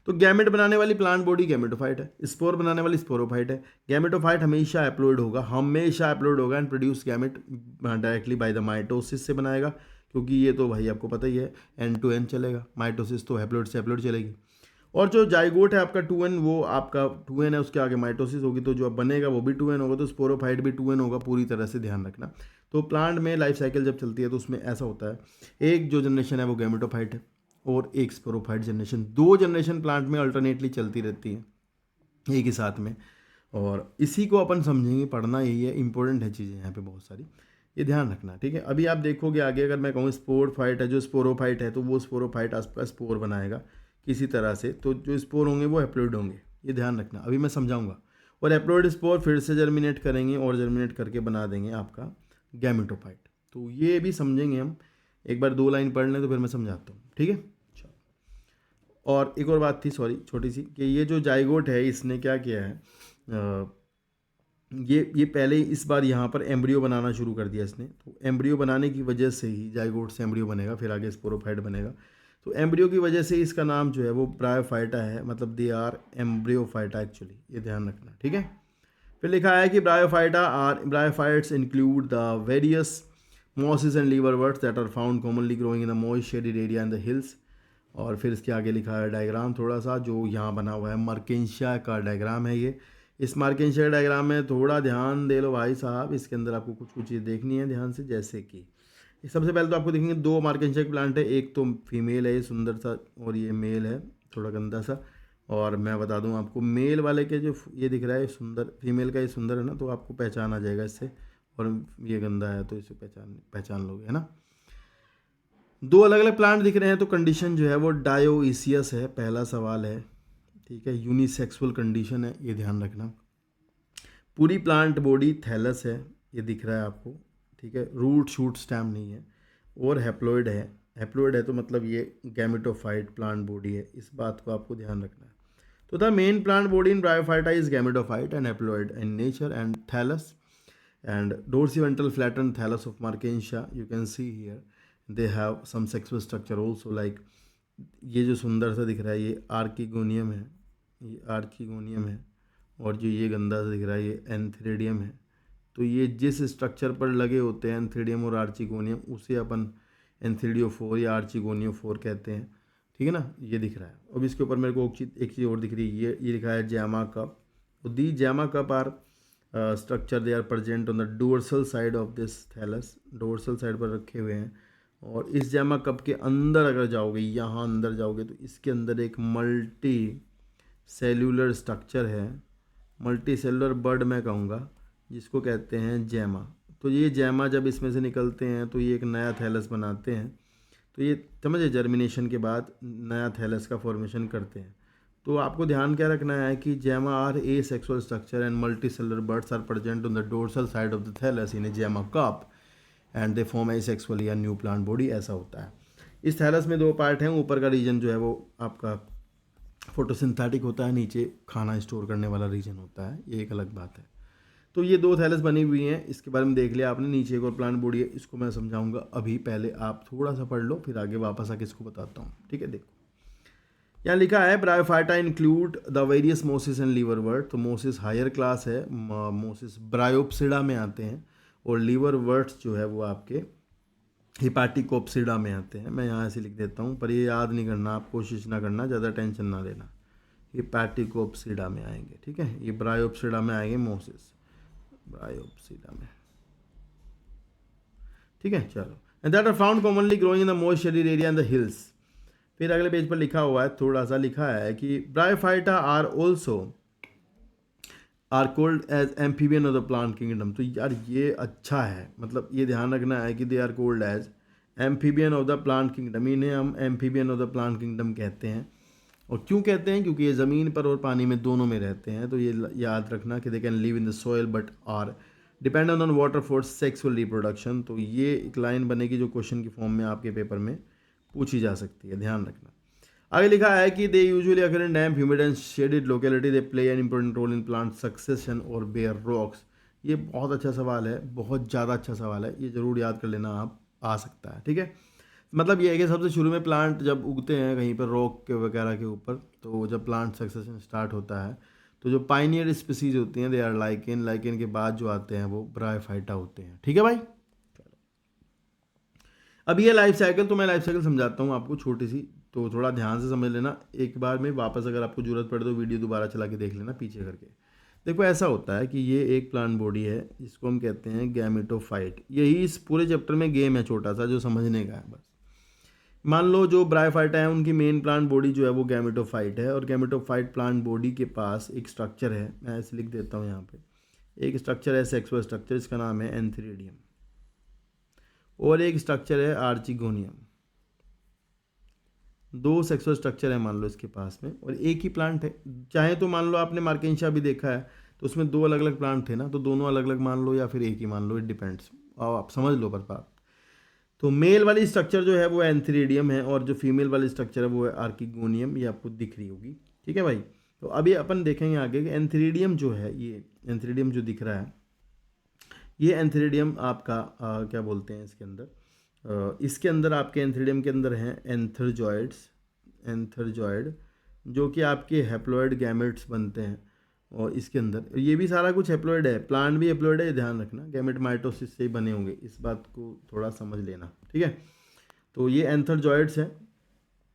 तो गैमेट बनाने वाली प्लांट बॉडी गैमेटोफाइट है, स्पोर बनाने वाली स्पोरोफाइट है। गैमेटोफाइट हमेशा एप्लॉइड होगा and produce gamete directly by the mitosis से बनाएगा, क्योंकि ये तो भाई आपको पता ही है एंड टू एंड चलेगा, माइटोसिस तो हैप्लॉइड से हैप्लॉइड चलेगी। और जो जाइगोट है आपका 2n, वो आपका 2n है, उसके आगे माइटोसिस होगी तो जो अब बनेगा वो भी 2n होगा, तो स्पोरोफाइट भी 2n होगा, पूरी तरह से ध्यान रखना। तो प्लांट में लाइफ साइकिल जब चलती है तो उसमें ऐसा होता है, एक जो जनरेशन है वो गैमेटोफाइट है और एक स्पोरोफाइट जनरेशन, 2 जनरेशन प्लांट में अल्टरनेटली चलती रहती है एक ही साथ में। और इसी को अपन समझेंगे, पढ़ना यही है, इंपॉर्टेंट है चीज़ें यहाँ पे बहुत सारी, ये ध्यान रखना, ठीक है। अभी आप देखोगे आगे, अगर मैं कहूँ स्पोरोफाइट है, जो स्पोरोफाइट है तो वो स्पोरोफाइट आपका स्पोर बनाएगा किसी तरह से, तो जो स्पोर होंगे वो हैप्लॉइड होंगे, ये ध्यान रखना, अभी मैं समझाऊंगा। और हैप्लॉइड स्पोर फिर से जर्मिनेट करेंगे और जर्मिनेट करके बना देंगे आपका गैमेटोफाइट, तो ये भी समझेंगे हम। एक बार 2 लाइन पढ़ लें तो फिर मैं समझाता हूँ, ठीक है। चलो, और एक और बात थी, सॉरी छोटी सी, कि ये जो जाइगोट है इसने क्या किया है, ये पहले इस बार यहाँ पर एम्ब्रियो बनाना शुरू कर दिया इसने, तो एम्ब्रियो बनाने की वजह से ही जाइगोट से एम्ब्रियो बनेगा, फिर आगे स्पोरोफाइट बनेगा। तो एम्ब्रियो की वजह से इसका नाम जो है वो ब्रायोफाइटा है, मतलब दे आर एम्ब्रियोफाइटा एक्चुअली, ये ध्यान रखना, ठीक है। फिर लिखा है कि bryophytes include the various mosses and liverworts that are found commonly growing in the moist shaded area in the hills. और फिर इसके आगे लिखा है डायग्राम थोड़ा सा, जो यहाँ बना हुआ है मर्केंशिया का डायग्राम है ये। इस मार्केंशिया डायग्राम में थोड़ा ध्यान दे लो भाई साहब, इसके अंदर आपको कुछ कुछ चीज़ देखनी है ध्यान से, जैसे कि सबसे पहले तो आपको देखेंगे 2 मार्केंशिया के प्लांट है, एक तो फीमेल है ये सुंदर सा, और ये मेल है थोड़ा गंदा सा। और मैं बता दूं आपको, मेल वाले के जो ये दिख रहा है सुंदर, फीमेल का ये सुंदर है ना, तो आपको पहचान आ जाएगा इससे, और ये गंदा है तो इसे पहचान लोगे, है ना। 2 अलग अलग प्लांट दिख रहे हैं, तो कंडीशन जो है वो डायोइसियस है, पहला सवाल है, ठीक है। यूनिसेक्सुअल कंडीशन है, ये ध्यान रखना। पूरी प्लांट बॉडी थैलस है, ये दिख रहा है आपको, ठीक है। रूट शूट स्टेम नहीं है, और हैप्लॉइड है। हैप्लॉइड है तो मतलब ये गैमेटोफाइट प्लांट बॉडी है, इस बात को आपको ध्यान रखना है। तो the main plant body in bryophyta is gametophyte and haploid in nature and thallus and dorsiventral flattened thallus of Markensia, you can see here they have some sexual structure also, like ये जो सुंदर सा दिख रहा है ये archegonium है, ये आर्किगोनियम है, और जो ये गंदा सा दिख रहा है ये एंथ्रेडियम है। तो ये जिस स्ट्रक्चर पर लगे होते हैं एंथ्रेडियम और आर्चिगोनियम, उसे अपन एंथ्रेडियोफोर या आर्चिगोनियोफोर कहते हैं, ठीक है ना। ये दिख रहा है। अब इसके ऊपर मेरे को एक चीज़ और दिख रही है, ये लिखा है जैमा कप। तो the gemma cup are structure they are present on the dorsal side of this thallus, dorsal side पर रखे हुए हैं। और इस जैमा कप के अंदर अगर जाओगे, यहाँ अंदर जाओगे, तो इसके अंदर एक मल्टी सेल्यूलर स्ट्रक्चर है, मल्टी सेलुलर बर्ड मैं कहूँगा, जिसको कहते हैं जैमा। तो ये जैमा जब इसमें से निकलते हैं तो ये एक नया थैलस बनाते हैं, तो ये समझे, जर्मिनेशन के बाद नया थैलस का फॉर्मेशन करते हैं। तो आपको ध्यान क्या रखना है कि gemma are asexual structure and multicellular buds are present on the dorsal side of the thallus in a gemma cup and they form asexual या न्यू प्लांट बॉडी, ऐसा होता है। इस थैलस में 2 part हैं, ऊपर का reason जो है वो आपका फोटोसिंथेटिक होता है, नीचे खाना स्टोर करने वाला रीजन होता है, ये एक अलग बात है। तो ये 2 थैलस बनी हुई हैं, इसके बारे में देख लिया आपने। नीचे एक और प्लांट बॉडी है, इसको मैं समझाऊंगा, अभी पहले आप थोड़ा सा पढ़ लो, फिर आगे वापस आके इसको बताता हूँ, ठीक है। देखो यहाँ लिखा है Bryophyta include the various mosses and liverwort. तो मोसिस हायर क्लास है, मोसिस ब्रायोप्सिडा में आते हैं, और लीवरवर्ट्स जो है वो आपके हिपाटिकोप्सिडा में आते हैं। मैं यहाँ ऐसे लिख देता हूँ, पर ये याद नहीं करना, आप कोशिश ना करना, ज़्यादा टेंशन ना लेना। हिपाटिकोप्सिडा में आएंगे, ठीक है। ये ब्रायोप्सिडा में आएंगे मोसिस, ब्रायोप्सिडा में, ठीक है। चलो, and that are found commonly growing in the most shaded area in the hills. फिर अगले पेज पर लिखा हुआ है, थोड़ा सा लिखा है कि bryophyta are also are called as amphibian of the plant kingdom. तो यार ये अच्छा है, मतलब ये ध्यान रखना है कि they are called as amphibian of the plant kingdom, इन्हें हम amphibian of the plant kingdom कहते हैं। और क्यों कहते हैं? क्योंकि ये ज़मीन पर और पानी में दोनों में रहते हैं। तो ये याद रखना कि they can live in the soil but are dependent on water for sexual reproduction. तो ये एक लाइन बनेगी जो क्वेश्चन की फॉर्म में आपके पेपर में पूछी जा सकती है, ध्यान रखना। आगे लिखा है कि they usually occur in damp humid and shaded locality, they play an important role in plant succession और बेयर रॉक्स। ये बहुत अच्छा सवाल है, बहुत ज़्यादा अच्छा सवाल है, ये ज़रूर याद कर लेना, आप आ सकता है, ठीक है। मतलब ये है कि सबसे शुरू में प्लांट जब उगते हैं कहीं पर रॉक के वगैरह के ऊपर, तो जब प्लांट सक्सेशन स्टार्ट होता है तो जो पाइनियर स्पीसीज होती हैं दे आर लाइकेन, लाइकेन के बाद जो आते हैं वो ब्रायोफाइटा होते हैं। ठीक है भाई। अब ये लाइफ साइकिल, तो मैं लाइफ साइकिल समझाता हूँ आपको छोटी सी, तो थोड़ा ध्यान से समझ लेना। एक बार में वापस अगर आपको जरूरत पड़े तो वीडियो दोबारा चला के देख लेना पीछे करके। देखो ऐसा होता है कि ये एक प्लांट बॉडी है जिसको हम कहते हैं गैमेटोफाइट। यही इस पूरे चैप्टर में गेम है छोटा सा जो समझने का है बस। मान लो जो ब्रायोफाइटा है उनकी मेन प्लांट बॉडी जो है वो गैमेटोफाइट है, और गैमेटोफाइट प्लांट बॉडी के पास एक स्ट्रक्चर है, मैं ऐसे लिख देता हूँ यहाँ पे। एक स्ट्रक्चर है सेक्सुअल स्ट्रक्चर, इसका नाम है एंथीरिडियम, और एक स्ट्रक्चर है आर्चिगोनियम। दो सेक्सुअल स्ट्रक्चर है मान लो इसके पास में, और एक ही प्लांट है। चाहे तो मान लो आपने मार्केंशिया भी देखा है तो उसमें दो अलग अलग प्लांट थे ना, तो दोनों अलग अलग मान लो या फिर एक ही मान लो, इट डिपेंड्स। आप समझ लो पर बात। तो मेल वाली स्ट्रक्चर जो है वो एंथीरिडियम है, और जो फीमेल वाली स्ट्रक्चर है वो है आर्किगोनियम। ये आपको दिख रही होगी। ठीक है भाई। तो अभी अपन देखेंगे आगे कि एंथीरिडियम जो है, ये एंथीरिडियम जो दिख रहा है, ये एंथीरिडियम आपका क्या बोलते हैं इसके अंदर, इसके अंदर आपके एंथीरिडियम के अंदर हैं एंथरजॉइड्स, एंथरजॉइड जो कि आपके हैप्लॉइड गैमेट्स बनते हैं। और इसके अंदर ये भी सारा कुछ हैप्लॉइड है, प्लांट भी हैप्लॉइड है, ध्यान रखना। गैमेट माइटोसिस से ही बने होंगे, इस बात को थोड़ा समझ लेना। ठीक है। तो ये एंथरजॉइड्स हैं,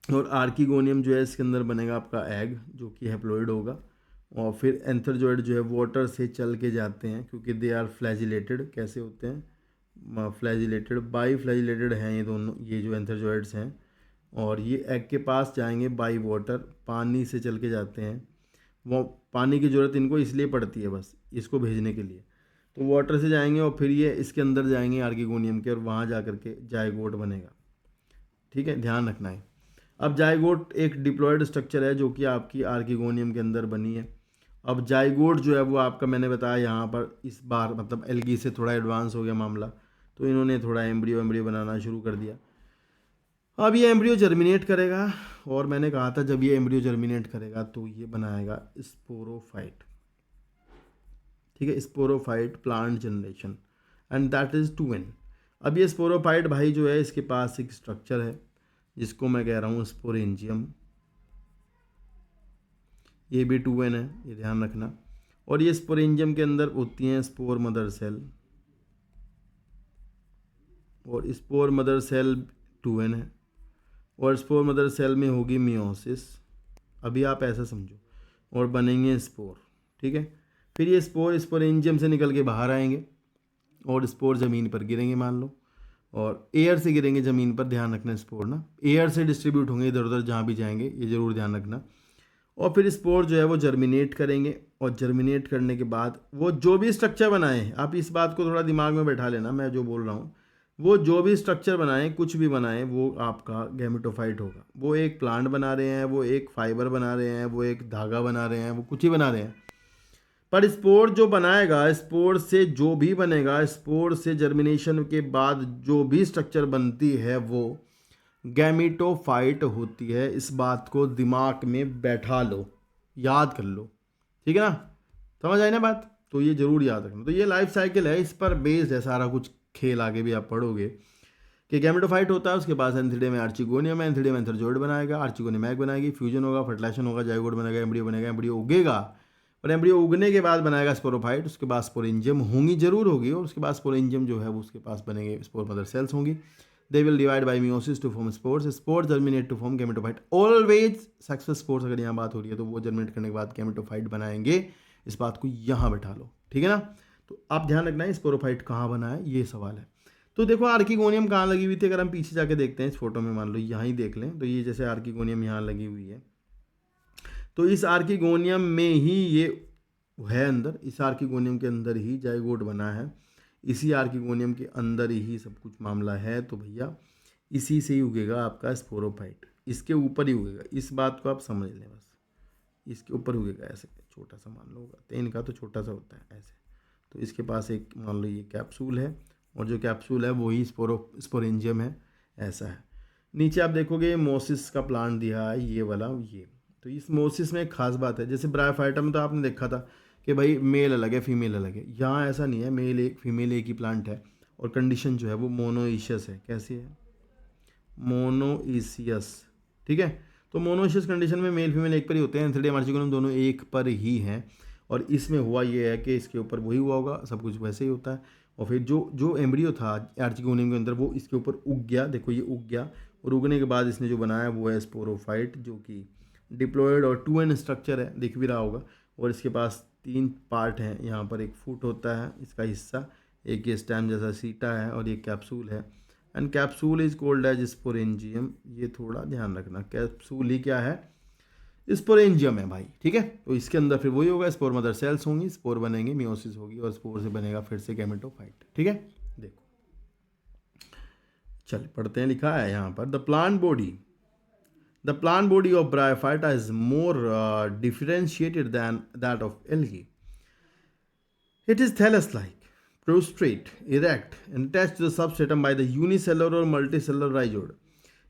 और आर्किगोनियम जो है इसके अंदर बनेगा आपका एग जो कि हैप्लॉइड होगा। और फिर एंथरजॉइड जो है वाटर से चल के जाते हैं क्योंकि दे आर फ्लैजिलेटेड। कैसे होते हैं? फ्लैजिलेटेड, बाई फ्लैजिलेटेड हैं ये दोनों, ये जो एंथरजॉइड्स हैं। और ये एग के पास जाएंगे बाई वाटर, पानी से चल के जाते हैं। वो पानी की ज़रूरत इनको इसलिए पड़ती है बस इसको भेजने के लिए, तो वाटर से जाएंगे और फिर ये इसके अंदर जाएंगे आर्किगोनियम के, और वहाँ जा कर के जायगोट बनेगा। ठीक है, ध्यान रखना है। अब जायगोट एक डिप्लॉयड स्ट्रक्चर है जो कि आपकी आर्किगोनियम के अंदर बनी है। अब जायगोट जो है वो आपका मैंने बताया यहाँ पर इस बार मतलब एल्गी से थोड़ा एडवांस हो गया मामला, तो इन्होंने थोड़ा एम्ब्रियो एम्ब्रियो बनाना शुरू कर दिया। अब ये एम्ब्रियो जर्मिनेट करेगा, और मैंने कहा था जब ये एम्ब्रियो जर्मिनेट करेगा तो ये बनाएगा स्पोरोफाइट। ठीक है, sporophyte plant generation, and that is 2n। अब ये स्पोरोफाइट भाई जो है इसके पास एक स्ट्रक्चर है जिसको मैं कह रहा हूँ स्पोरेंजियम। ये भी 2n है, ये ध्यान रखना। और ये स्पोरेंजियम के अंदर होती हैं स्पोर मदर सेल, और स्पोर मदर सेल 2n है, और स्पोर मदर सेल में होगी मियोसिस। अभी आप ऐसा समझो, और बनेंगे स्पोर। ठीक है, फिर ये स्पोर स्पोरेंजियम से निकल के बाहर आएंगे, और स्पोर ज़मीन पर गिरेंगे मान लो, और एयर से गिरेंगे ज़मीन पर। ध्यान रखना, स्पोर ना एयर से डिस्ट्रीब्यूट होंगे इधर उधर जहाँ भी जाएंगे, ये ज़रूर ध्यान रखना। और फिर स्पोर जो है वो जर्मिनेट करेंगे, और जर्मिनेट करने के बाद वो जो भी स्ट्रक्चर बनाएं, आप इस बात को थोड़ा दिमाग में बैठा लेना मैं जो बोल रहा हूँ, वो जो भी स्ट्रक्चर बनाएं, कुछ भी बनाएं, वो आपका गैमेटोफाइट होगा। वो एक प्लांट बना रहे हैं, वो एक फाइबर बना रहे हैं, वो एक धागा बना रहे हैं, वो कुछ ही बना रहे हैं, पर स्पोर जो बनाएगा, स्पोर से जो भी बनेगा, स्पोर से जर्मिनेशन के बाद जो भी स्ट्रक्चर बनती है वो गैमेटोफाइट होती है। इस बात को दिमाग में बैठा लो, याद कर लो। ठीक है ना, समझ आई ना बात? तो ये जरूर याद रखना। तो ये लाइफ साइकिल है, इस पर बेस्ड है सारा कुछ खेल। आगे भी आप पढ़ोगे कि गैमेटोफाइट होता है, उसके बाद एंथीरिडियम में आर्चिगोनियम है, एंथीरिडियम एंथरजॉइड बनाएगा, आर्चिगोनियम एग बनाएगी, फ्यूजन होगा, फर्टिलाइजेशन होगा, जाइगोट बनेगा, एम्ब्रियो बनेगा, एम्ब्रियो उगेगा, और एम्ब्रियो उगने के बाद बनाएगा स्पोरोफाइट। उसके बाद स्पोरेंजियम होंगी जरूर होगी, और उसके बाद स्पोरेंजियम जो है वो उसके पास बनेंगे स्पोर मदर सेल्स होंगी। They will divide by meiosis to form spores, spore germinate to form gametophyte. Always sexual spores अगर यहाँ बात हो रही है तो वो जर्मिनेट करने के बाद गैमेटोफाइट बनाएंगे। इस बात को यहाँ बैठा लो। ठीक है ना, तो आप ध्यान रखना है स्पोरोफाइट कहाँ बना है, ये सवाल है। तो देखो आर्किगोनियम कहाँ लगी हुई थी, अगर हम पीछे जाके देखते हैं इस फोटो में, मान लो यहाँ ही देख लें, तो ये जैसे आर्किगोनियम यहाँ लगी हुई है, तो इस आर्किगोनियम में ही ये है अंदर, इस आर्किगोनियम के अंदर ही जाइगोट बना है, इसी आर्किगोनियम के अंदर ही सब कुछ मामला है। तो भैया इसी से ही उगेगा आपका स्पोरोफाइट, इसके ऊपर ही उगेगा। इस बात को आप समझ लें बस, इसके ऊपर उगेगा। ऐसे छोटा सा मान लो होगा, तो इनका तो छोटा सा होता है ऐसे। तो इसके पास एक मान लो ये कैप्सूल है, और जो कैप्सूल है वही स्पोरेंजियम है, ऐसा है। नीचे आप देखोगे मोसिस का प्लांट दिया है, ये वाला ये। तो इस मोसिस में एक खास बात है, जैसे ब्रायोफाइटा में तो आपने देखा था कि भाई मेल अलग है फीमेल अलग है, यहाँ ऐसा नहीं है, मेल एक फीमेल एक ही प्लांट है, और कंडीशन जो है वो मोनोइशियस है। कैसी है? मोनोइसियस, ठीक है। तो मोनोइसियस कंडीशन में मेल फीमेल एक पर ही होते हैं, एंथीडियम आर्चिगोनियम दोनों एक पर ही हैं। और इसमें हुआ ये है कि इसके ऊपर वही हुआ होगा, सब कुछ वैसे ही होता है। और फिर जो जो एम्ब्रियो था आर्चिगोनियम के अंदर वो इसके ऊपर उग गया, देखो ये उग गया, और उगने के बाद इसने जो बनाया वो है स्पोरोफाइट, जो कि डिप्लॉयड और 2N स्ट्रक्चर है, दिख भी रहा होगा। और इसके पास 3 पार्ट हैं, यहाँ पर एक फुट होता है इसका हिस्सा, एक ये स्टेम जैसा सीटा है, और ये कैप्सूल है। And capsule is called as sporangium, ये थोड़ा ध्यान रखना, कैप्सूल ही क्या है, स्पोरेंजियम है भाई, ठीक है। तो इसके अंदर फिर वही होगा, स्पोर मदर सेल्स होंगी, स्पोर बनेंगे, मियोसिस होगी, और स्पोर से बनेगा फिर से गैमेटोफाइट, ठीक है। देखो चल पढ़ते हैं, लिखा है यहाँ पर the plant body of bryophyta is more differentiated than that of algae. It is thallus-like, prostrate, erect, and attached to the substratum by the unicellular or multicellular rhizode.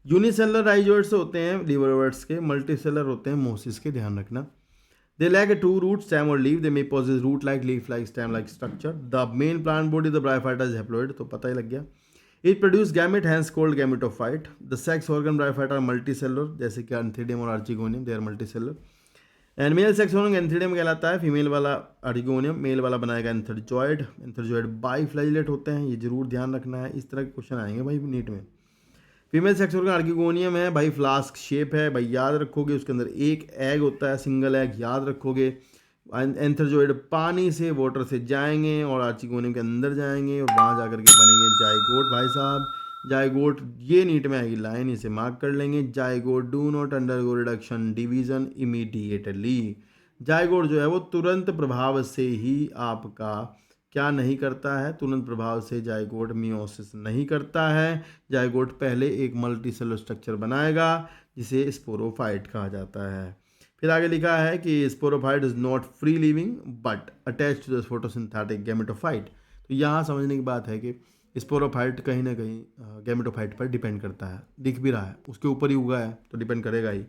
Unicellular rhizoids होते हैं लीवरवर्ट्स के, मल्टीसेलर होते हैं मोसिस के, ध्यान रखना। They lack a 2 root stem और leave, they may possess root like, leaf like, stem like structure. The main plant body the Bryophyta is haploid, तो पता ही लग गया। It produce gamete, hence called gametophyte. The sex organ Bryophyta are multicellular, जैसे कि antheridium और archegonium, they are multicellular. And male sex organ antheridium कहलाता है, फीमेल वाला आर्चिगोनियम, मेल वाला बनाएगा एंथरजॉइड बाईफ्लैजिलेट होते हैं, ये जरूर ध्यान रखना है, इस तरह के क्वेश्चन आएंगे भाई नीट में। फीमेल सेक्स ऑर्गन आर्चिगोनियम है भाई, फ्लास्क शेप है भाई, याद रखोगे, उसके अंदर एक एग होता है, सिंगल एग, याद रखोगे। एंथरजॉइड पानी से, वाटर से जाएंगे और आर्चिगोनियम के अंदर जाएंगे, और वहाँ जाकर के बनेंगे जाइगोट भाई साहब। जाइगोट ये नीट में आएगी लाइन, इसे मार्क कर लेंगे। Zygote do not undergo reduction division immediately. Zygote जो है वो तुरंत प्रभाव से ही आपका क्या नहीं करता है, तुरंत प्रभाव से जाइगोट मियोसिस नहीं करता है। जाइगोट पहले एक मल्टीसेलुलर स्ट्रक्चर बनाएगा जिसे स्पोरोफाइट कहा जाता है। फिर आगे लिखा है कि sporophyte is not free living but attach to the photosynthetic gametophyte. तो यहाँ समझने की बात है कि स्पोरोफाइट कहीं ना कहीं गैमेटोफाइट पर डिपेंड करता है, दिख भी रहा है, उसके ऊपर ही उगा है तो डिपेंड करेगा ही।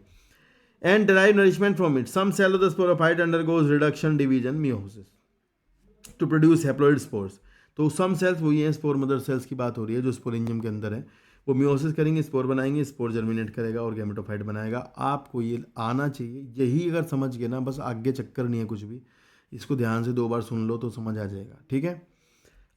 And derive nourishment from it. Some cell of the sporophyte undergoes reduction, division, meiosis to produce haploid spores. तो सम सेल्स वही हैं, स्पोर मदर सेल्स की बात हो रही है जो स्पोरेंजियम के अंदर है, वो मियोसिस करेंगे, स्पोर बनाएंगे, स्पोर जर्मिनेट करेगा और गैमेटोफाइट बनाएगा। आपको ये आना चाहिए, यही अगर समझ गए ना, बस आगे चक्कर नहीं है कुछ भी, इसको ध्यान से 2 बार सुन लो तो समझ आ जाएगा, ठीक है।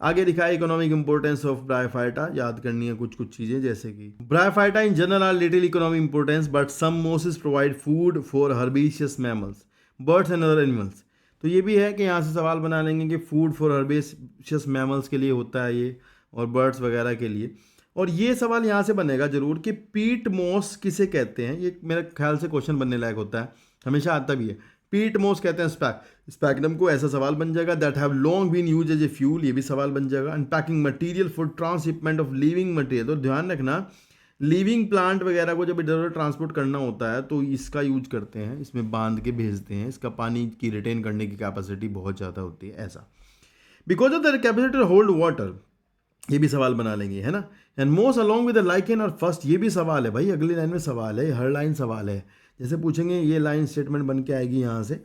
आगे दिखा है इकोनॉमिक इंपोर्टेंस ऑफ ब्रायोफाइटा, याद करनी है कुछ चीजें, जैसे कि Bryophyta in general are little economic importance but some mosses provide food for herbaceous mammals, birds and other animals. तो ये भी है कि यहाँ से सवाल बना लेंगे कि फूड फॉर हर्बेशियस मैमल्स के लिए होता है ये, और बर्ड्स वगैरह के लिए। और ये सवाल यहाँ से बनेगा जरूर कि पीट मॉस किसे कहते हैं, ये मेरे ख्याल से क्वेश्चन बनने लायक होता है, हमेशा आता भी है। पीट मोस कहते हैं स्पैगनम को, ऐसा सवाल बन जाएगा। That have long been use as a fuel, ये भी सवाल बन जाएगा। And packing material for transshipment of living material, तो ध्यान रखना लिविंग प्लांट वगैरह को जब इधर उधर ट्रांसपोर्ट करना होता है तो इसका यूज करते हैं, इसमें बांध के भेजते हैं, इसका पानी की रिटेन करने की कैपेसिटी बहुत ज़्यादा होती है ऐसा। Because of the capacity hold water, ये भी सवाल बना लेंगे, है ना। एंड मोस अलॉन्ग विद द लाइकेन और फर्स्ट, ये भी सवाल है भाई, अगली लाइन में सवाल है, हर लाइन सवाल है। जैसे पूछेंगे, ये लाइन स्टेटमेंट बन के आएगी यहाँ से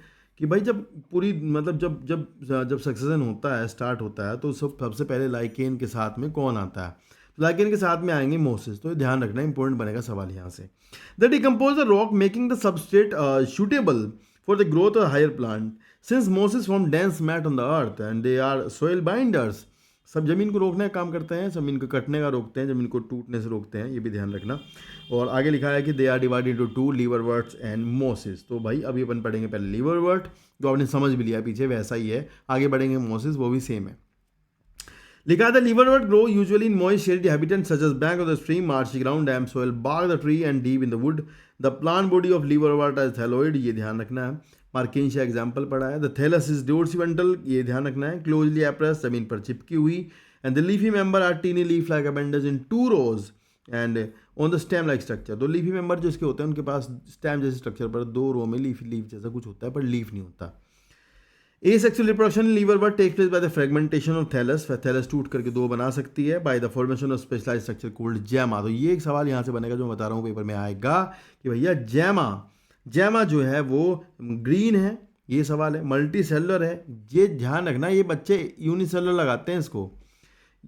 कि भाई जब पूरी मतलब जब जब जब सक्सेशन होता है, स्टार्ट होता है, तो सबसे पहले लाइकेन के साथ में कौन आता है, लाइकेन के साथ में आएंगे मोसेस, तो ध्यान रखना इंपॉर्टेंट बनेगा सवाल यहाँ से। The decompose the rock making the substrate suitable for the growth of higher plant since mosses form dense mat on the earth and they are soil binders. सब जमीन को रोकने का काम करते हैं, जमीन को कटने का रोकते हैं, जमीन को टूटने से रोकते हैं, ये भी ध्यान रखना। और आगे लिखा है कि they are divided into 2 liverworts and mosses. तो भाई अभी अपन पढ़ेंगे पहले लीवरवर्ट, जो आपने समझ भी लिया पीछे, वैसा ही है, आगे बढ़ेंगे मोसिस, वो भी सेम है। लिखा है the liverwort grow usually in moist shady habitat such as bank of the stream, marshy ground, damp soil, bark the tree and deep in the wood. The plant body of liverwort is thalloid, ये ध्यान रखना है। मार्किंशिया example पढ़ा है। The thallus is डोर्सिवेंटल, ये ध्यान रखना है, क्लोजली एप्रेस, जमीन पर चिपकी हुई। And the leafy member are teeny leaf-like appendages in 2 rows and on the stem-like structure. तो leafy member जो इसके होते हैं उनके पास stem जैसे स्ट्रक्चर पर 2 रो में लीफ जैसा कुछ होता है, पर लीफ नहीं होता। Asexual reproduction in liverwort takes place by the fragmentation of thallus. thallus टूट करके 2 बना सकती है by the formation of specialized structure called gemma. तो ये एक सवाल यहाँ से बनेगा जो मैं बता रहा हूँ पेपर में आएगा कि भैया जेमा जो है वो ग्रीन है, ये सवाल है, मल्टी सेलुलर है, ये ध्यान रखना। ये बच्चे यूनिसेलुलर लगाते हैं इसको,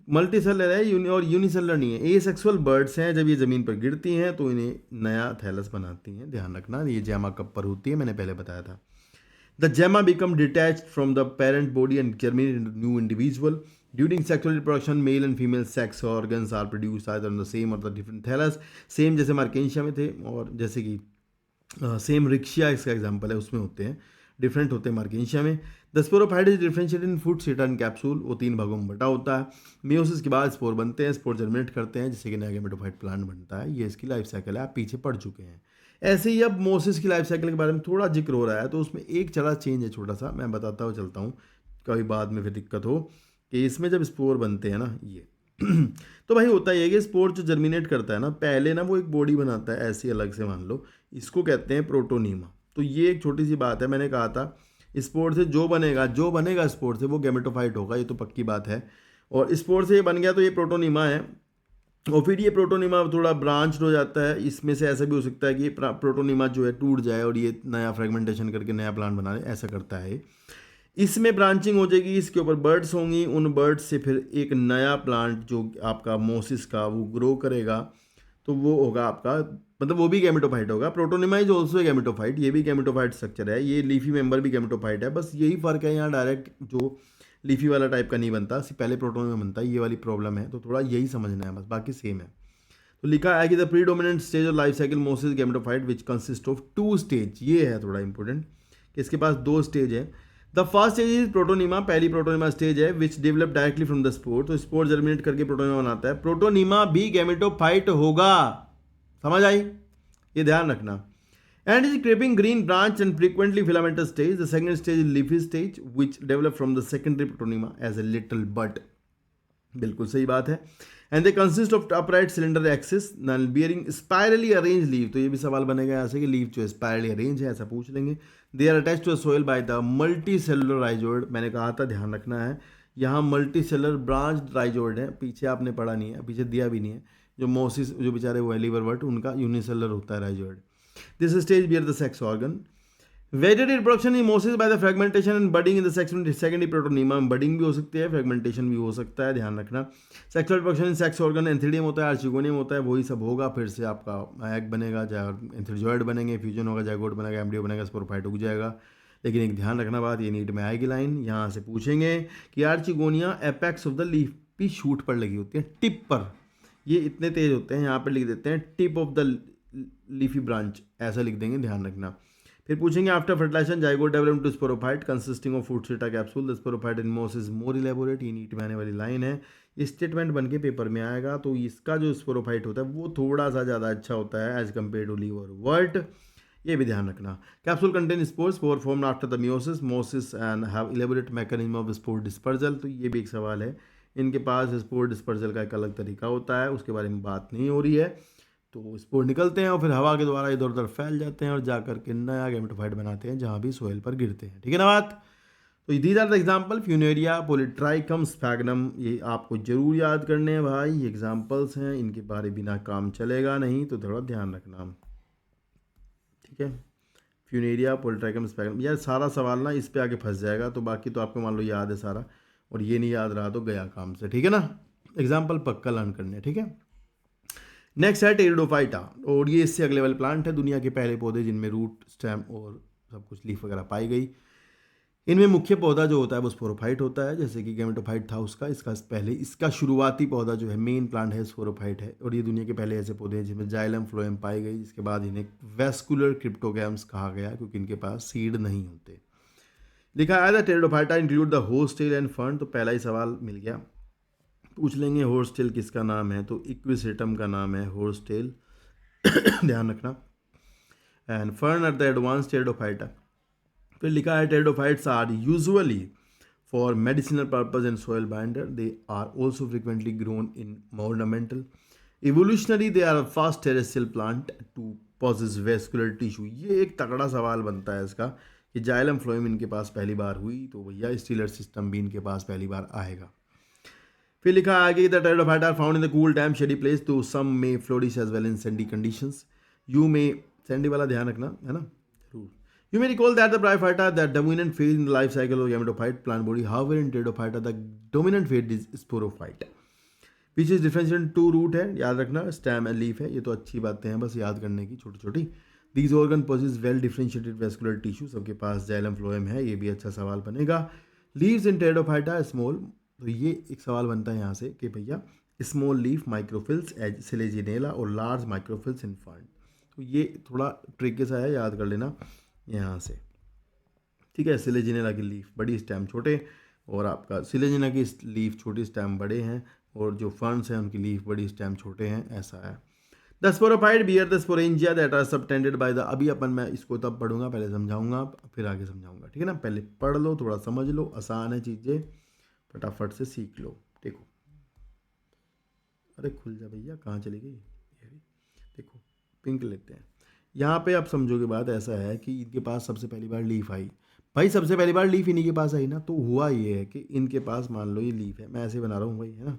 मल्टीसेलर है और यूनिसेलर नहीं है। एसेक्सुअल बर्ड्स हैं, जब ये ज़मीन पर गिरती हैं तो इन्हें नया थैलस बनाती हैं, ध्यान रखना। ये जेमा कब पर होती है, मैंने पहले बताया था। The gemma become detached from the parent body and germinate into new individual during sexual reproduction. Male and female sex organs are produce either on the same और द डिफरेंट थैलस। सेम जैसे Marchantia में थे, और जैसे कि same रिक्शिया इसका example है, उसमें होते हैं, डिफरेंट होते हैं मार्केंशिया में। The sporophyte is differentiated in foot seta and capsule, वो 3 भागों में बटा होता है। मियोसिस के बाद स्पोर बनते हैं, स्पोर जर्मिनेट करते हैं, जिससे कि नया गेमेटोफाइट प्लांट बनता है। ये इसकी लाइफ साइकिल है, आप पीछे पढ़ चुके हैं। ऐसे ही अब मोसिस की लाइफ साइकिल के बारे में थोड़ा जिक्र हो रहा है, तो उसमें एक चला चेंज है छोटा सा, मैं बताता हुआ चलता हूँ, कभी बाद में फिर दिक्कत हो कि इसमें जब स्पोर बनते हैं ना ये तो भाई होता ही है कि स्पोर जो जर्मिनेट करता है ना, पहले ना वो एक बॉडी बनाता है ऐसी अलग से, मान लो इसको कहते हैं प्रोटोनीमा। तो ये एक छोटी सी बात है, मैंने कहा था स्पोर से जो बनेगा स्पोर से वो गेमेटोफाइट होगा, ये तो पक्की बात है। और स्पोर से ये बन गया तो ये प्रोटोनीमा है। और फिर ये प्रोटोनीमा थोड़ा ब्रांच हो जाता है, इसमें से ऐसा भी हो सकता है कि प्रोटोनीमा जो है टूट जाए और ये नया फ्रेगमेंटेशन करके नया प्लांट बना ले, ऐसा करता है। इसमें ब्रांचिंग हो जाएगी, इसके ऊपर बर्ड्स होंगी, उन बर्ड्स से फिर एक नया प्लांट जो आपका मोसिस का वो ग्रो करेगा, तो वो होगा आपका, मतलब वो भी गैमेटोफाइट होगा। प्रोटोनिमा इज ऑल्सो गैमेटोफाइट, ये भी गैमेटोफाइट स्ट्रक्चर है। ये लीफी मेंबर भी गैमेटोफाइट है, बस यही फर्क है, यहाँ डायरेक्ट जो लीफी वाला टाइप का नहीं बनता, पहले प्रोटोनिमा बनता है, ये वाली प्रॉब्लम है, तो थोड़ा यही समझना है बस, बाकी सेम है। तो लिखा है कि the predominant stage of life cycle mosses gametophyte which consist of 2 stage. ये है थोड़ा इंपॉर्टेंट कि इसके पास 2 स्टेज है। The first stage is protonema, पहली प्रोटोनिमा स्टेज है, which develop directly from the spore. तो स्पोर जर्मिनेट करके प्रोटोनिमा बनाता है। प्रोटोनिमा भी गैमेटोफाइट होगा, समझ आई, ये ध्यान रखना। And is creeping green branch and frequently filamentous stage. The second stage is leafy stage which develop from the secondary protonema as a little bud. बिल्कुल सही बात है। And they consist of upright cylinder axis bearing spirally arrange leave. तो ये भी सवाल बनेगा ऐसे कि लीव जो है स्पायरली अरेंज है, ऐसा पूछ लेंगे। They are attach to soil by the multicellular rhizoid. मैंने कहा था ध्यान रखना है, यहाँ मल्टी सेलुलर ब्रांच राइजोइड है, पीछे आपने पढ़ा नहीं है, पीछे दिया भी नहीं है। जो मोसिस जो बेचारे वो लीवर उनका यूनिसेलर होता है rhizoid. This stage bear the sex organ. Vegetative reproduction in mosses by the fragmentation and budding in the secondary protonema. Budding भी हो सकती है, फ्रेगमेंटेशन भी हो सकता है, ध्यान रखना। Sexual reproduction in sex organ, antheridium होता है, आर्चिगोनियम होता है, वही सब होगा। फिर से आपका एग बनेगा, एंथीजॉइड बनेंगे, फ्यूजन होगा, जाइगोट बनेगा, एम्ब्रियो बनेगा, स्पोरोफाइट उग जाएगा। लेकिन एक ध्यान रखना बात, ये नीट में आएगी लाइन, यहाँ से पूछेंगे कि archegonia apex of the leafy shoot पर लगी होती है, टिप पर। ये इतने तेज होते हैं, यहाँ पर लिख देते हैं tip of the leafy branch, ऐसा लिख देंगे, ध्यान रखना। फिर पूछेंगे after fertilisation zygote develop to sporophyte consisting of fruit capsule. The sporophyte in moss is more elaborate. ये नीट में आने वाली लाइन है, ये स्टेटमेंट बन के पेपर में आएगा। तो इसका जो स्पोरोफाइट होता है वो थोड़ा सा ज़्यादा अच्छा होता है as compare to liverwort, ये भी ध्यान रखना। Capsule contain spore form after the meiosis mosses and have elaborate mechanism of spore dispersal. तो ये भी एक सवाल है, इनके पास स्पोर डिस्पर्जल का एक अलग तरीका होता है, उसके बारे में बात नहीं हो रही है। तो स्पोर निकलते हैं और फिर हवा के द्वारा इधर उधर फैल जाते हैं और जा करके नया गैमेटोफाइट बनाते हैं जहाँ भी सोइल पर गिरते हैं, ठीक है ना बात। तो these are the example, Funaria, Polytrichum, Sphagnum, ये आपको जरूर याद करने हैं भाई, ये एग्जाम्पल्स हैं, इनके बारे बिना काम चलेगा नहीं, तो थोड़ा ध्यान रखना, ठीक है। फ्यूनेरिया, पॉलीट्राइकम, स्फैग्नम, यार सारा सवाल ना इस पे आके फंस जाएगा, तो बाकी तो आपको मान लो याद है सारा, और ये नहीं याद रहा तो गया काम से, ठीक है ना। एग्जाम्पल पक्का लर्न करने, ठीक है। नेक्स्ट है टेरिडोफाइटा, और ये इससे अगले वाले प्लांट है, दुनिया के पहले पौधे जिनमें रूट, स्टेम और सब कुछ लीफ वगैरह पाई गई। इनमें मुख्य पौधा जो होता है वो स्पोरोफाइट होता है, जैसे कि गेमेटोफाइट था उसका, इसका शुरुआती पौधा जो है मेन प्लांट है स्पोरोफाइट है। और ये दुनिया के पहले ऐसे पौधे हैं जिसमें जाइलम फ्लोएम पाई गई, जिसके बाद इन्हें वेस्कुलर क्रिप्टोगैम्स कहा गया, क्योंकि इनके पास सीड नहीं होते। लिखा आया था Pteridophyta include the horsetail and fern. तो पहला ही सवाल मिल गया, पूछ लेंगे होर्सटेल किसका नाम है, तो इक्विसेटम का नाम है होर्सटेल, ध्यान रखना। And fern are the advance pteridophyta. फिर लिखा है pteridophytes are usually for medicinal purpose and soil binder. They are also frequently grown in ornamental. Evolutionary they are first terrestrial plant to possess vascular tissue. ये एक तगड़ा सवाल बनता है इसका कि जाइलम फ्लोएम इनके पास पहली बार हुई, तो भैया स्टीलर सिस्टम भी इनके पास पहली बार आएगा। फिर लिखा आगे the pteridophyta are found in the cool damp shady place, तो some may flourish as well in sandy conditions. यू में सैंडी वाला ध्यान रखना है ना, जरूर। You may recall that the Bryophyta, the dominant phase in the life cycle of gametophyte plant body. However, in Pteridophyta, the dominant phase is sporophyte. Which is differentiated to root है, याद रखना, stem and leaf है, ये तो अच्छी बातें हैं बस याद करने की छोटी छोटी। These organ possess well differentiated vascular tissue, सबके पास जाइलम फ्लोएम है, ये भी अच्छा सवाल बनेगा। लीव्स इन टेरिडोफाइटा स्मॉल, तो ये एक सवाल बनता है यहाँ से कि भैया small leaf microphylls as Selaginella और लार्ज माइक्रोफिल्स इन फर्न, तो ये थोड़ा ट्रिकी सा है, याद कर लेना यहाँ से, ठीक है। सिलेजिनेला की लीफ बड़ी, स्टेम छोटे, और आपका सिलेजिना की लीफ छोटी, स्टेम बड़े हैं, और जो फर्न्स हैं उनकी लीफ बड़ी, स्टेम छोटे हैं, ऐसा है। The sporophyte bear the sporangia that are subtended by the, अभी अपन मैं इसको तब पढ़ूंगा, पहले समझाऊंगा फिर आगे समझाऊंगा, ठीक है ना। पहले पढ़ लो, थोड़ा समझ लो, आसान है चीज़ें, फटाफट से सीख लो। देखो, अरे खुल जा भैया, कहाँ चली गई, देखो पिंक लेते हैं। यहाँ पे आप समझोगे बात ऐसा है कि इनके पास सबसे पहली बार लीफ आई, भाई सबसे पहली बार लीफ इन्हीं के पास आई ना, तो हुआ ये है कि इनके पास मान लो ये लीफ है, मैं ऐसे बना रहा हूँ भाई, है ना,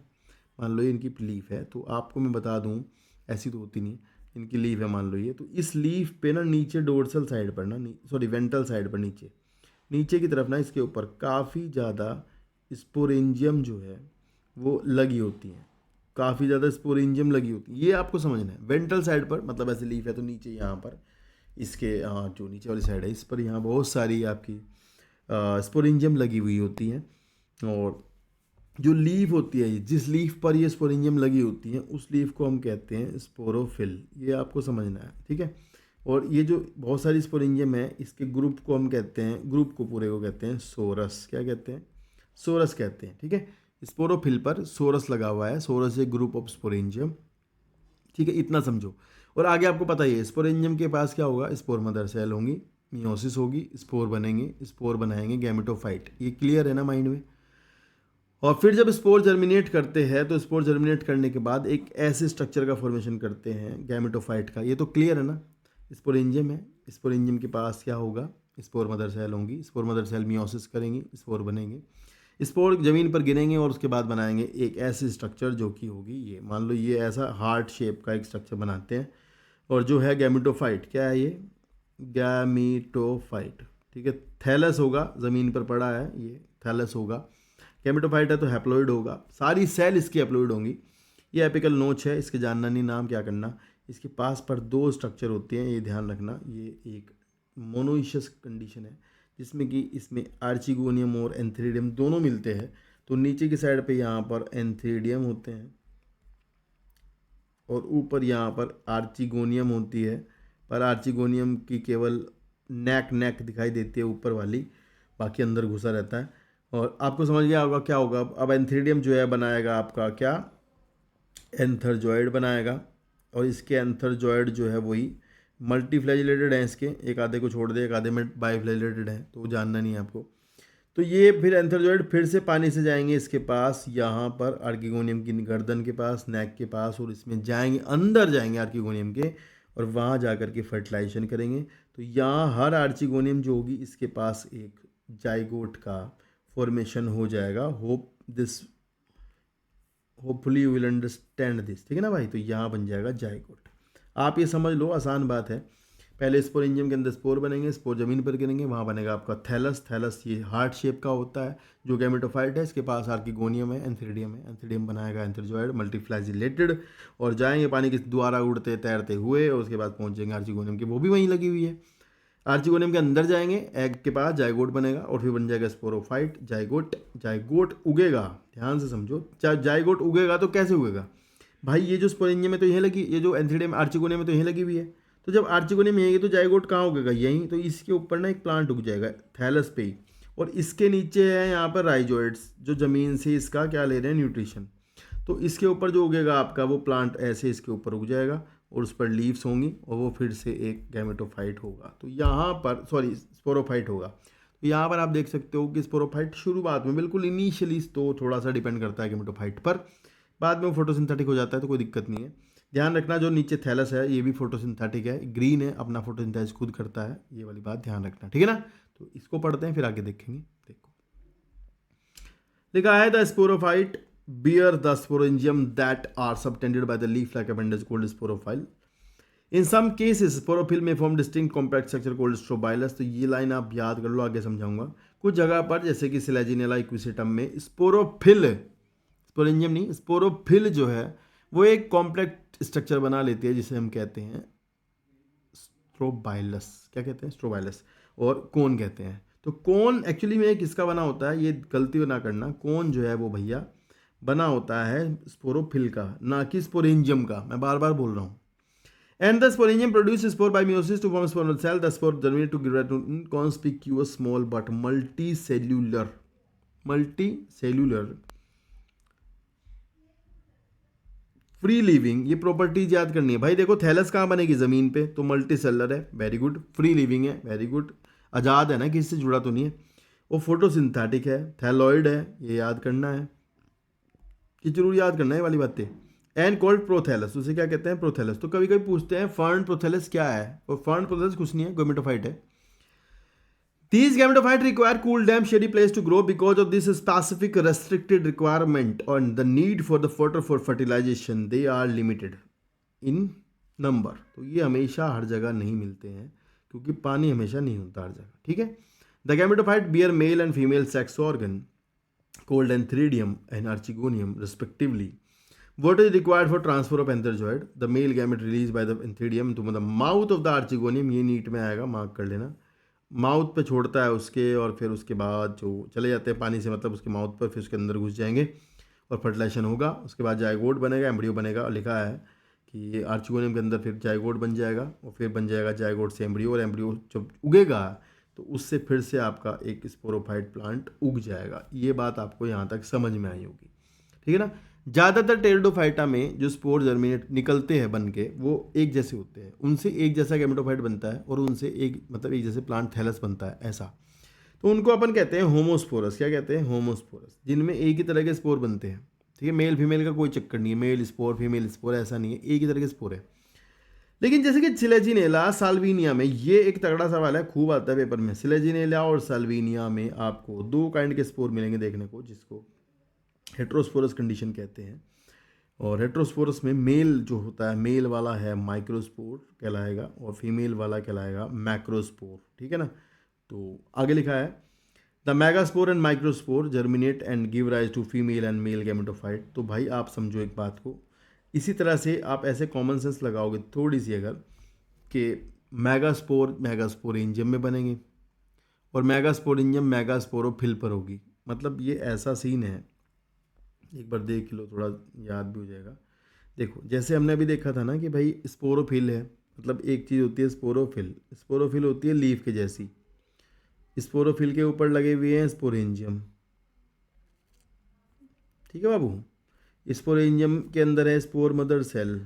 मान लो ये इनकी लीफ है, तो आपको मैं बता दूँ ऐसी तो होती नहीं, इनकी लीफ है मान लो ये, तो इस लीफ पे ना नीचे डोर्सल साइड पर ना, सॉरी वेंट्रल साइड पर नीचे नीचे की तरफ ना, इसके ऊपर काफ़ी ज़्यादा स्पोरेंजियम जो है वो लगी होती हैं, काफ़ी ज़्यादा स्पोरेंजियम लगी होती है, ये आपको समझना है। वेंट्रल साइड पर मतलब ऐसे लीफ है तो नीचे यहाँ पर इसके जो नीचे वाली साइड है इस पर यहाँ बहुत सारी आपकी स्पोरेंजियम लगी हुई होती हैं, और जो लीफ होती है जिस लीफ पर ये स्पोरेंजियम लगी होती है उस लीफ को हम कहते हैं स्पोरोफिल, ये आपको समझना है, ठीक है। और ये जो बहुत सारी स्पोरेंजियम है इसके ग्रुप को हम कहते हैं, ग्रुप को पूरे को कहते हैं सोरस, क्या कहते हैं, सोरस कहते हैं, ठीक है। स्पोरोफिल पर सोरस लगा हुआ है, sorus a group of sporangium, ठीक है, इतना समझो। और आगे आपको पता ही है स्पोरेंजियम के पास क्या होगा, स्पोर मदर सेल होंगी, मियोसिस होगी, स्पोर बनेंगे, स्पोर बनाएंगे गैमेटोफाइट, ये क्लियर है ना माइंड में। और फिर जब स्पोर जर्मिनेट करते हैं तो स्पोर जर्मिनेट करने के बाद एक ऐसे स्ट्रक्चर का फॉर्मेशन करते हैं गैमेटोफाइट का, ये तो क्लियर है ना। स्पोरेंजियम है, स्पोरेंजियम के पास क्या होगा, स्पोर मदर सेल होंगी, स्पोर मदर सेल मियोसिस करेंगी, स्पोर बनेंगे, स्पोर ज़मीन पर गिरेंगे और उसके बाद बनाएंगे एक ऐसी स्ट्रक्चर जो कि होगी ये, मान लो ये ऐसा हार्ट शेप का एक स्ट्रक्चर बनाते हैं, और जो है गैमेटोफाइट, क्या है ये, गैमेटोफाइट, ठीक है। थैलस होगा, ज़मीन पर पड़ा है ये थैलस होगा, गैमेटोफाइट है तो हैप्लॉइड होगा, सारी सेल इसकी हैप्लॉइड होंगी। ये एपिकल नोच है, इसके जानना नहीं नाम, क्या करना, इसके पास पर दो स्ट्रक्चर होते हैं, ये ध्यान रखना। ये एक मोनोइशस कंडीशन है जिसमें कि इसमें आर्चिगोनियम और एंथ्रीडियम दोनों मिलते हैं, तो नीचे की साइड पे यहाँ पर एंथ्रीडियम होते हैं और ऊपर यहाँ पर आर्चिगोनियम होती है, पर आर्चिगोनियम की केवल नेक दिखाई देती है ऊपर वाली, बाकी अंदर घुसा रहता है। और आपको समझ गया होगा क्या होगा, अब एंथ्रीडियम जो है बनाएगा आपका क्या, एंथरजॉइड बनाएगा, और इसके एंथरजॉइड जो है वही मल्टीफ्लैजिलेटेड हैं, इसके एक आधे को छोड़ दे, एक आधे में बाईफ्लैजिलेटेड हैं, तो जानना नहीं है आपको। तो ये फिर एंथरजॉइड फिर से पानी से जाएंगे इसके पास, यहाँ पर आर्किगोनियम की गर्दन के पास, नेक के पास, और इसमें जाएंगे, अंदर जाएंगे आर्किगोनियम के, और वहाँ जाकर के फर्टिलाइजेशन करेंगे। तो यहाँ हर आर्चिगोनियम जो होगी इसके पास एक जाइगोट का फॉर्मेशन हो जाएगा। Hopefully you will understand this, ठीक है ना भाई। तो यहाँ बन जाएगा जाइगोट, आप ये समझ लो, आसान बात है। पहले स्पोरेंजियम के अंदर स्पोर बनेंगे, स्पोर जमीन पर गिरेंगे, वहाँ बनेगा आपका थैलस, थैलस ये हार्ट शेप का होता है जो गैमेटोफाइट है, इसके पास आर्किगोनियम है, एंथ्रीडियम है, एंथ्रीडियम बनाएगा एंथरजॉइड मल्टीफ्लैजिलेटेड, और जाएंगे पानी के द्वारा उड़ते तैरते हुए, और उसके बाद पहुँचेंगे आर्चिगोनियम की, वो भी वहीं लगी हुई है। आर्चिगोनियम के अंदर जाएंगे, एग के पास जाइगोट बनेगा, और फिर बन जाएगा स्पोरोफाइट, जाइगोट उगेगा, ध्यान से समझो, जाइगोट उगेगा तो कैसे उगेगा भाई, ये जो स्पोरेंजियम में तो यहीं लगी, ये जो एंथ्रीडियम आर्चिगोनियम में तो यहीं लगी हुई है, तो जब आर्चिगोनियम यहीं तो जाइगोट कहाँ उगेगा, यहीं, तो इसके ऊपर ना एक प्लांट उग जाएगा थैलस पे ही, और इसके नीचे है यहाँ पर राइजोइड्स जो ज़मीन से इसका क्या ले रहे हैं, न्यूट्रिशन, तो इसके ऊपर जो उगेगा आपका वो प्लांट ऐसे इसके ऊपर उग जाएगा, और उस पर लीव्स होंगी, और वो फिर से एक गैमेटोफाइट होगा, तो यहाँ पर सॉरी स्पोरोफाइट होगा। तो यहाँ पर आप देख सकते हो कि स्पोरोफाइट शुरुआत में बिल्कुल इनिशियली तो थोड़ा सा डिपेंड करता है गैमेटोफाइट पर, बाद में वो फोटोसिंथेटिक हो जाता है, तो कोई दिक्कत नहीं है। ध्यान रखना जो नीचे थैलस है ये भी फोटोसिंथेटिक है, ग्रीन है, अपना फोटोसिंथेसिस खुद करता है, ये वाली बात ध्यान रखना, ठीक है ना। तो इसको पढ़ते हैं फिर आगे देखेंगे। देखो लिखा है the sporophyte bear the sporangium that are subtended by the leaf like appendage called sporophyll. In some cases sporophyll may form distinct compact structure called strobilus. तो ये लाइन आप याद कर लो, आगे समझाऊंगा। कुछ जगह पर जैसे कि सिलेजिनेला इक्विसेटम में स्पोरेंजियम नहीं, स्पोरोफिल जो है वो एक कॉम्प्लेक्स स्ट्रक्चर बना लेती है जिसे हम कहते हैं स्ट्रोबाइलस। क्या कहते हैं? स्ट्रोबाइलस। और कोन कहते हैं। तो कोन एक्चुअली में किसका बना होता है, ये गलती ना करना, कोन जो है वो भैया बना होता है स्पोरोफिल का, ना कि स्पोरेंजियम का। मैं बार बार बोल रहा हूँ। And the sporangium produces spore by meiosis to form sporal cell. The spore germinate to give rise to inconspicuous small but multicellular free living. ये प्रॉपर्टीज याद करनी है भाई। देखो थैलस कहाँ बनेगी? जमीन पे, तो मल्टी सेलर है, वेरी गुड। फ्री लिविंग है, वेरी गुड। आज़ाद है ना, किसी से जुड़ा तो नहीं है। वो फोटोसिंथेटिक है, थैलॉइड है, ये याद करना है, कि जरूर याद करना है वाली बातें। एंड कॉल्ड प्रोथैलस, उसे क्या कहते हैं? प्रोथैलस। तो कभी कभी पूछते हैं फर्न प्रोथैलस क्या है, और फर्न प्रोथैलस कुछ नहीं है, गैमेटोफाइट है। These gametophytes require cool, damp, shady place to grow because of this specific restricted requirement and the need for the fodder for fertilization. They are limited in number. तो ये हमेशा हर जगह नहीं मिलते हैं, क्योंकि पानी हमेशा नहीं होता हर जगह, ठीक है। The gametophyte bear male and female sex organ called antheridium and archegonium respectively. What is required for transfer of antherozoid? The male gamete released by the antheridium to the mouth of the archegonium. ये NEET में आएगा, mark कर लेना। Mouth पे छोड़ता है उसके, और फिर उसके बाद जो चले जाते हैं पानी से, मतलब उसके माउथ पर, फिर उसके अंदर घुस जाएंगे और फर्टिलाइजेशन होगा। उसके बाद जायगोट बनेगा, एम्ब्रियो बनेगा। और लिखा है कि ये आर्चिगोनियम के अंदर फिर जायगोट बन जाएगा, और फिर बन जाएगा जायगोट से एम्ब्रियो, और एम्ब्रियो जब उगेगा तो उससे फिर से आपका एक स्पोरोफाइट प्लांट उग जाएगा। ये बात आपको यहाँ तक समझ में आई होगी, ठीक है ना। ज़्यादातर टेरिडोफाइटा में जो स्पोर जर्मिनेट निकलते हैं बन के, वो एक जैसे होते हैं, उनसे एक जैसा गैमेटोफाइट बनता है, और उनसे एक मतलब एक जैसे प्लांट थैलस बनता है, ऐसा। तो उनको अपन कहते हैं होमोस्पोरस। क्या कहते हैं? होमोस्पोरस, जिनमें एक ही तरह के स्पोर बनते हैं, ठीक है। मेल फीमेल का कोई चक्कर नहीं है, मेल स्पोर फीमेल स्पोर ऐसा नहीं है, एक ही तरह के स्पोर है। लेकिन जैसे कि सिलेजिनेला साल्विनिया में, ये एक तगड़ा सवाल है, खूब आता है पेपर में। सिलेजिनेला और साल्विनिया में आपको दो काइंड के स्पोर मिलेंगे देखने को, जिसको हेट्रोस्पोरस कंडीशन कहते हैं। और हेट्रोस्पोरस में मेल जो होता है, मेल वाला है माइक्रोस्पोर कहलाएगा, और फीमेल वाला कहलाएगा मैक्रोस्पोर, ठीक है ना। तो आगे लिखा है the megaspore and microspore germinate and give rise to female and male gametophyte. तो भाई आप समझो एक बात को, इसी तरह से आप ऐसे कॉमन सेंस लगाओगे थोड़ी सी अगर, कि मेगास्पोरेंजियम में बनेंगे, और मेगास्पोरेंजियम मेगास्पोरोफिल पर होगी। मतलब ये ऐसा सीन है, एक बार देख लो, थोड़ा याद भी हो जाएगा। देखो जैसे हमने अभी देखा था ना कि भाई स्पोरोफिल है, मतलब एक चीज़ होती है स्पोरोफिल। स्पोरोफिल होती है लीफ के जैसी, स्पोरोफिल के ऊपर लगे हुए हैं स्पोरेंजियम, ठीक है बाबू। स्पोरेंजियम के अंदर है स्पोर मदर सेल,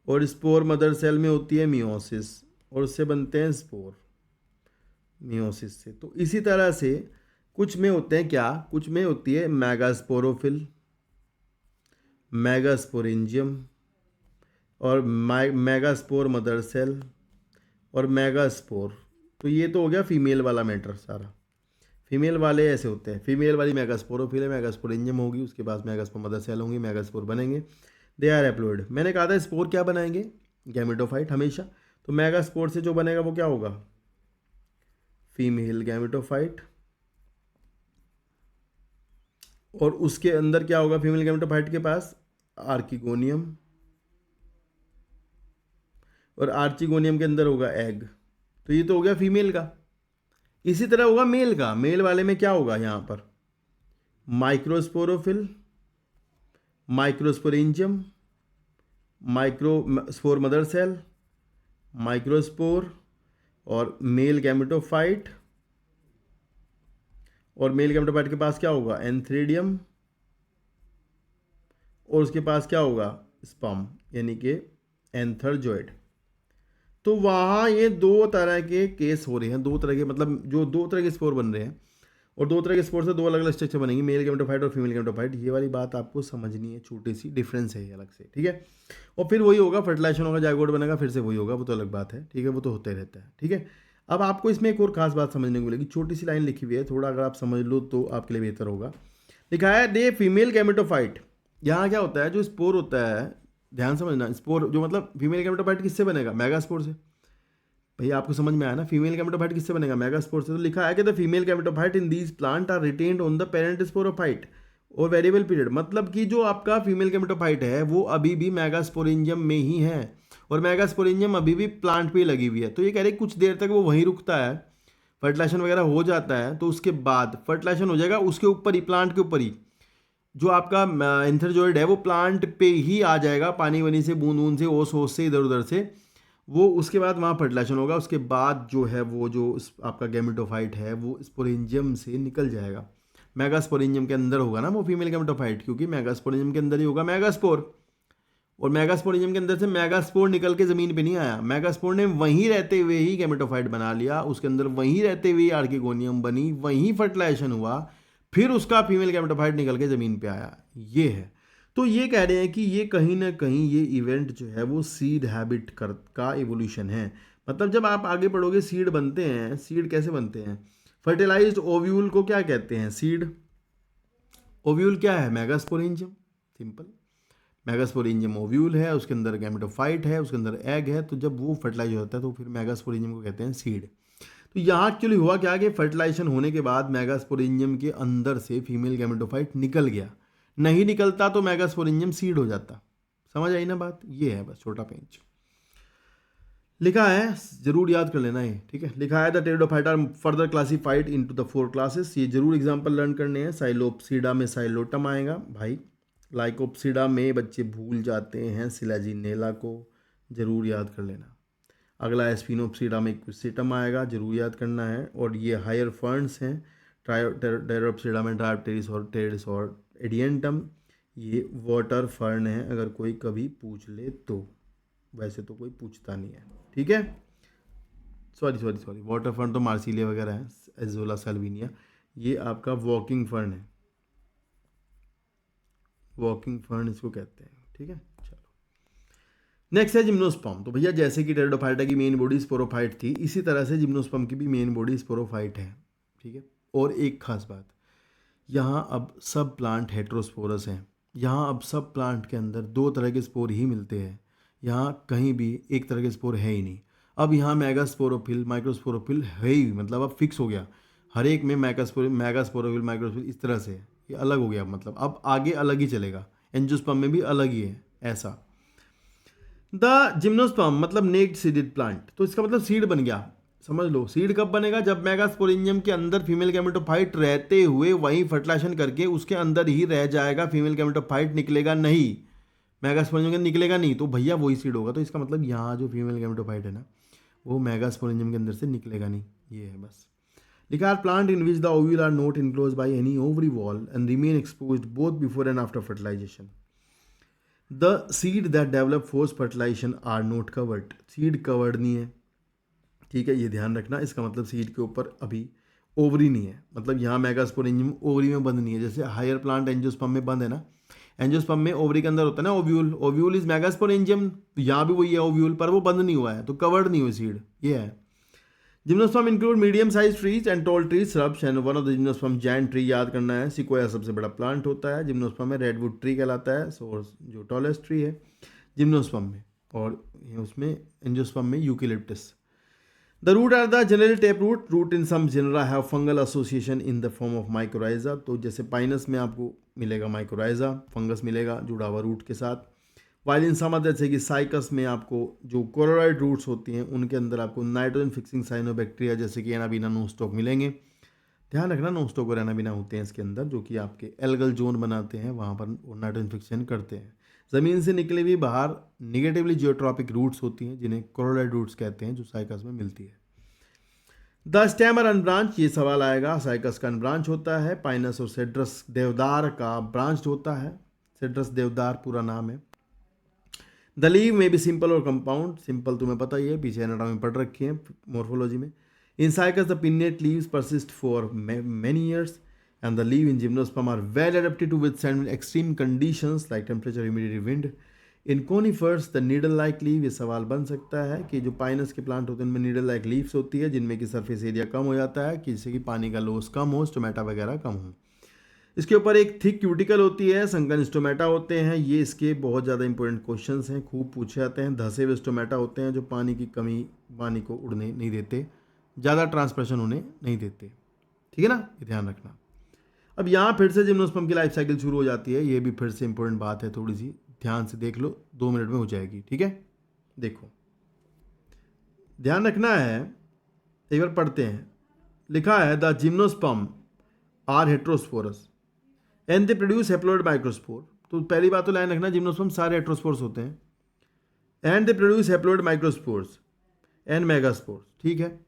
और स्पोर मदर सेल में होती है मियोसिस, और उससे बनते हैं स्पोर मियोसिस से। तो इसी तरह से कुछ में होते हैं क्या, कुछ में होती है मेगास्पोरोफिल, मेगास्पोरेंजियम, और मेगास्पोर मदर सेल, और मेगास्पोर। तो ये तो हो गया फीमेल वाला मैटर सारा। फीमेल वाले ऐसे होते हैं, फीमेल वाली मेगास्पोरोफिल है, मेगास्पोरेंजियम होगी, उसके पास मेगास्पोर मदर सेल होंगी, मेगास्पोर बनेंगे, दे आर एप्लोइड। मैंने कहा था स्पोर क्या बनाएंगे? गैमेटोफाइट हमेशा। तो मेगास्पोर से जो बनेगा वो क्या होगा? Female gametophyte. और उसके अंदर क्या होगा फीमेल गैमेटोफाइट के पास? आर्किगोनियम, और आर्चिगोनियम के अंदर होगा एग। तो ये तो हो गया फीमेल का। इसी तरह होगा मेल का। मेल वाले में क्या होगा? यहाँ पर microsporophyll, microsporangium, microspore mother cell, microspore, और मेल गैमेटोफाइट। और मेल गैमेटोफाइट के पास क्या होगा? एंथ्रेडियम, और उसके पास क्या होगा? स्पर्म, यानी कि एंथरजॉइड। तो वहाँ ये दो तरह के केस हो रहे हैं, दो तरह के, मतलब जो दो तरह के स्पोर बन रहे हैं, और दो तरह के स्पोर से दो अलग अलग स्ट्रक्चर बनेंगे, मेल गैमेटोफाइट और फीमेल गैमेटोफाइट। ये वाली बात आपको समझनी है, छोटी सी डिफरेंस है ये अलग से, ठीक है। और फिर वही होगा, फर्टिलाइजेशन होगा, जायगोट बनेगा, फिर से वही होगा, वो तो अलग बात है, ठीक है, वो तो होता ही रहता है, ठीक है। अब आपको इसमें एक और खास बात समझने को मिलेगी, छोटी सी लाइन लिखी हुई है, थोड़ा अगर आप समझ लो तो आपके लिए बेहतर होगा। लिखा है दे फीमेल गैमेटोफाइट। यहाँ क्या होता है, जो स्पोर होता है, ध्यान समझना, स्पोर जो मतलब फीमेल गैमेटोफाइट किससे बनेगा? मेगास्पोर से। भैया आपको समझ में आया ना, फीमेल गैमेटोफाइट किससे बनेगा, मेगास्पोर से। तो लिखा है कि the female gametophyte in these plant are retained on the parent sporophyte और वेरिएबल पीरियड, मतलब कि जो आपका फीमेल गैमेटोफाइट है वो अभी भी मेगास्पोरेंजियम में ही है और मेगास्पोरेंजियम अभी भी प्लांट पे ही लगी हुई है। तो ये कह रहे कुछ देर तक वो वहीं रुकता है, फर्टिलाइजेशन वगैरह हो जाता है, तो उसके बाद फर्टिलाइजेशन हो जाएगा उसके ऊपर ही, प्लांट के ऊपर ही। जो आपका एंथरजोइड है वो प्लांट पे ही आ जाएगा, पानी वनी से, बूंद बूंद से, ओस ओस से, इधर उधर से, वो उसके बाद वहाँ फर्टिलाइजेशन होगा। उसके बाद जो है वो जो आपका गैमेटोफाइट है वो स्पोरेंजियम से निकल जाएगा, मेगास्पोरेंजियम के अंदर होगा ना वो फीमेल गैमेटोफाइट, क्योंकि मेगास्पोरेंजियम के अंदर ही होगा मेगास्पोर। और मेगास्पोरेंजियम के अंदर से मेगास्पोर निकल के ज़मीन पे नहीं आया, मेगास्पोर ने वहीं रहते हुए ही गैमेटोफाइट बना लिया, उसके अंदर वहीं रहते हुए आर्किगोनियम बनी, वहीं फर्टिलाइजेशन हुआ, फिर उसका फीमेल गैमेटोफाइट निकल के ज़मीन पे आया। ये है। तो ये कह रहे हैं कि ये कहीं ना कहीं ये इवेंट जो है वो सीड हैबिट का एवोल्यूशन है। मतलब जब आप आगे बढ़ोगे सीड बनते हैं, सीड कैसे बनते हैं, फर्टिलाइज्ड ओव्यूल को क्या कहते हैं, सीड ओव्यूल क्या है, मेगास्पोरेंजियम, सिंपल। मेगास्पोरेंजियम ओव्यूल है, उसके अंदर गैमेटोफाइट है, उसके अंदर एग है, तो जब वो फर्टिलाइज होता है तो फिर मेगास्पोरेंजियम को कहते हैं सीड। तो यहाँ एक्चुअली हुआ क्या कि फर्टिलाइजेशन होने के बाद मेगास्पोरेंजियम के अंदर से फीमेल गैमेटोफाइट निकल गया, नहीं निकलता तो मेगास्पोरेंजियम सीड हो जाता। समझ आई ना बात, ये है बस छोटा पेंच। लिखा है, जरूर याद कर लेना है, ठीक है। लिखा है the pteridophyte are further classified into the 4 classes, ये जरूर एग्जांपल लर्न करने हैं। साइलोप्सिडा में साइलोटम आएगा भाई, लाइकोप्सिडा में बच्चे भूल जाते हैं सिलाजिनेला को, जरूर याद कर लेना। अगला स्पिनोप्सिडा में क्विसेटम आएगा, जरूर याद करना है। और ये हायर फर्न्स हैं, डायरोप्सिडा में डायोप्टेरिस और टेरिस और एडियंटम, ये वाटर फर्न है, अगर कोई कभी पूछ ले तो, वैसे तो कोई पूछता नहीं है, ठीक है। सॉरी वाटर फर्न तो मार्सिलिया वगैरह है, एजोला सैल्विनिया, ये आपका वॉकिंग फर्न है, वॉकिंग फर्न इसको कहते हैं, ठीक है। चलो नेक्स्ट है जिम्नोस्पर्म। तो भैया जैसे कि टेरिडोफाइटा की मेन बॉडी स्पोरोफाइट थी, इसी तरह से जिम्नोस्पर्म की भी मेन बॉडी स्पोरोफाइट है, ठीक है। और एक खास बात, यहाँ अब सब प्लांट हेट्रोस्पोरस हैं, यहाँ अब सब प्लांट के अंदर 2 तरह के स्पोर ही मिलते हैं, यहाँ कहीं भी एक तरह के स्पोर है ही नहीं। अब यहाँ मेगास्पोरोफिल माइक्रोस्पोरोफिल है ही, मतलब अब फिक्स हो गया, हर एक में मेगास्पोरोफिल माइक्रोस्पोरोफिल इस तरह से ये अलग हो गया, मतलब अब आगे अलग ही चलेगा। एंजियोस्पर्म में भी अलग ही है ऐसा। द जिम्नोस्पर्म मतलब नेक्ड सीडेड प्लांट, तो इसका मतलब सीड बन गया। समझ लो सीड कब बनेगा, जब मेगास्पोरेंजियम के अंदर फीमेल गैमेटोफाइट रहते हुए वहीं फर्टिलाइजेशन करके उसके अंदर ही रह जाएगा, फीमेल गैमेटोफाइट निकलेगा नहीं, मेगास्पोरेंजियम के निकलेगा नहीं, तो भैया वही सीड होगा। तो इसका मतलब यहाँ जो फीमेल गैमेटोफाइट है ना वो मेगास्पोरेंजियम के अंदर से निकलेगा नहीं, ये है बस। लिखा plant in which the ovule are not enclose by any ovary wall and remain exposed both before and after fertilization. The seed that develop force fertilization are not covered, seed covered नहीं है, ठीक है, ये ध्यान रखना। इसका मतलब seed के ऊपर अभी ओवरी नहीं है, मतलब यहाँ मेगास्पोरेंजियम ओवरी में बंद नहीं है, जैसे हायर प्लांट एंजियोस्पर्म में बंद है ना, एंजियोस्पर्म में ओवरी के अंदर होता है ना ओव्यूल, ओव्यूल इज मेगास्पोरेंजियम, यहाँ भी वही है ओव्यूल, पर वो बंद नहीं हुआ है, तो कवर्ड नहीं हुई सीड, ये है। Gymnosperm include medium size trees and tall trees, shrubs and one of the gymnosperm giant tree, याद करना है। सिकोया सबसे बड़ा प्लांट होता है जिम्नोस्पर्म में, रेडवुड ट्री कहलाता है, जो टॉलेस्ट ट्री है जिम्नोस्पर्म में, और उसमें एंजियोस्पर्म में eucalyptus. The root are the generally taproot. Root in some genera have fungal association in the form of mycorrhiza. तो जैसे पाइनस में आपको मिलेगा माइक्रोराइजा, फंगस मिलेगा जुड़ा हुआ रूट के साथ। वाइल इन सम जैसे कि साइकस में आपको जो कोलोराइड रूट्स होती हैं उनके अंदर आपको नाइट्रोजन फिक्सिंग साइनोबैक्टीरिया जैसे कि एनाबीना नोस्टॉक मिलेंगे। ध्यान रखना नोस्टॉक और एनाबीना होते हैं इसके अंदर, जो कि आपके एल्गल जोन बनाते हैं, वहाँ पर नाइट्रोजन फिक्सेशन करते हैं। ज़मीन से निकले हुई बाहर निगेटिवली जियोट्रॉपिक रूट्स होती हैं जिन्हें कोलोराइड रूट्स कहते हैं, जो साइकस में मिलती है। द स्टेमर अनब्रांच, ये सवाल आएगा, साइकस का अनब्रांच होता है, पाइनस और सेड्रस देवदार का ब्रांच होता है, सेड्रस देवदार पूरा नाम है। द लीव में भी सिंपल और कंपाउंड, सिंपल तुम्हें पता ही है, पीछे एनाटॉमी पढ़ रखी है मॉर्फोलॉजी में। इन cycas the pennate leaves persist for many years and the leaf in gymnosperm are well adapted to withstand extreme conditions like temperature, humidity, wind. In conifers the needle like leave, ये सवाल बन सकता है कि जो Pinus के plant होते हैं उनमें नीडल लाइक लीव्स होती है जिनमें कि सरफेस एरिया कम हो जाता है कि जिससे कि पानी का लॉस कम हो, स्टोमेटा वगैरह कम हो। इसके ऊपर एक थिक क्यूटिकल होती है, संकन स्टोमेटा होते हैं, ये इसके बहुत ज़्यादा इंपॉर्टेंट क्वेश्चंस हैं, खूब पूछे जाते हैं। धसे हुए स्टोमेटा होते हैं जो पानी की कमी, पानी को उड़ने नहीं देते, ज़्यादा ट्रांसप्रेशन होने नहीं देते, ठीक है ना, ये ध्यान रखना। अब यहाँ फिर से जिम्नोस्पर्म की लाइफ साइकिल शुरू हो जाती है, ये भी फिर से इंपॉर्टेंट बात है, थोड़ी सी ध्यान से देख लो, 2 मिनट में हो जाएगी, ठीक है। देखो ध्यान रखना है, एक बार पढ़ते हैं। लिखा है the gymnosperm are heterosporous and they produce haploid microspore. तो पहली बात तो लाइन रखना, जिम्नोस्पर्म सारे हेट्रोस्पोर्स होते हैं, and they produce haploid microspores and megaspores, ठीक है।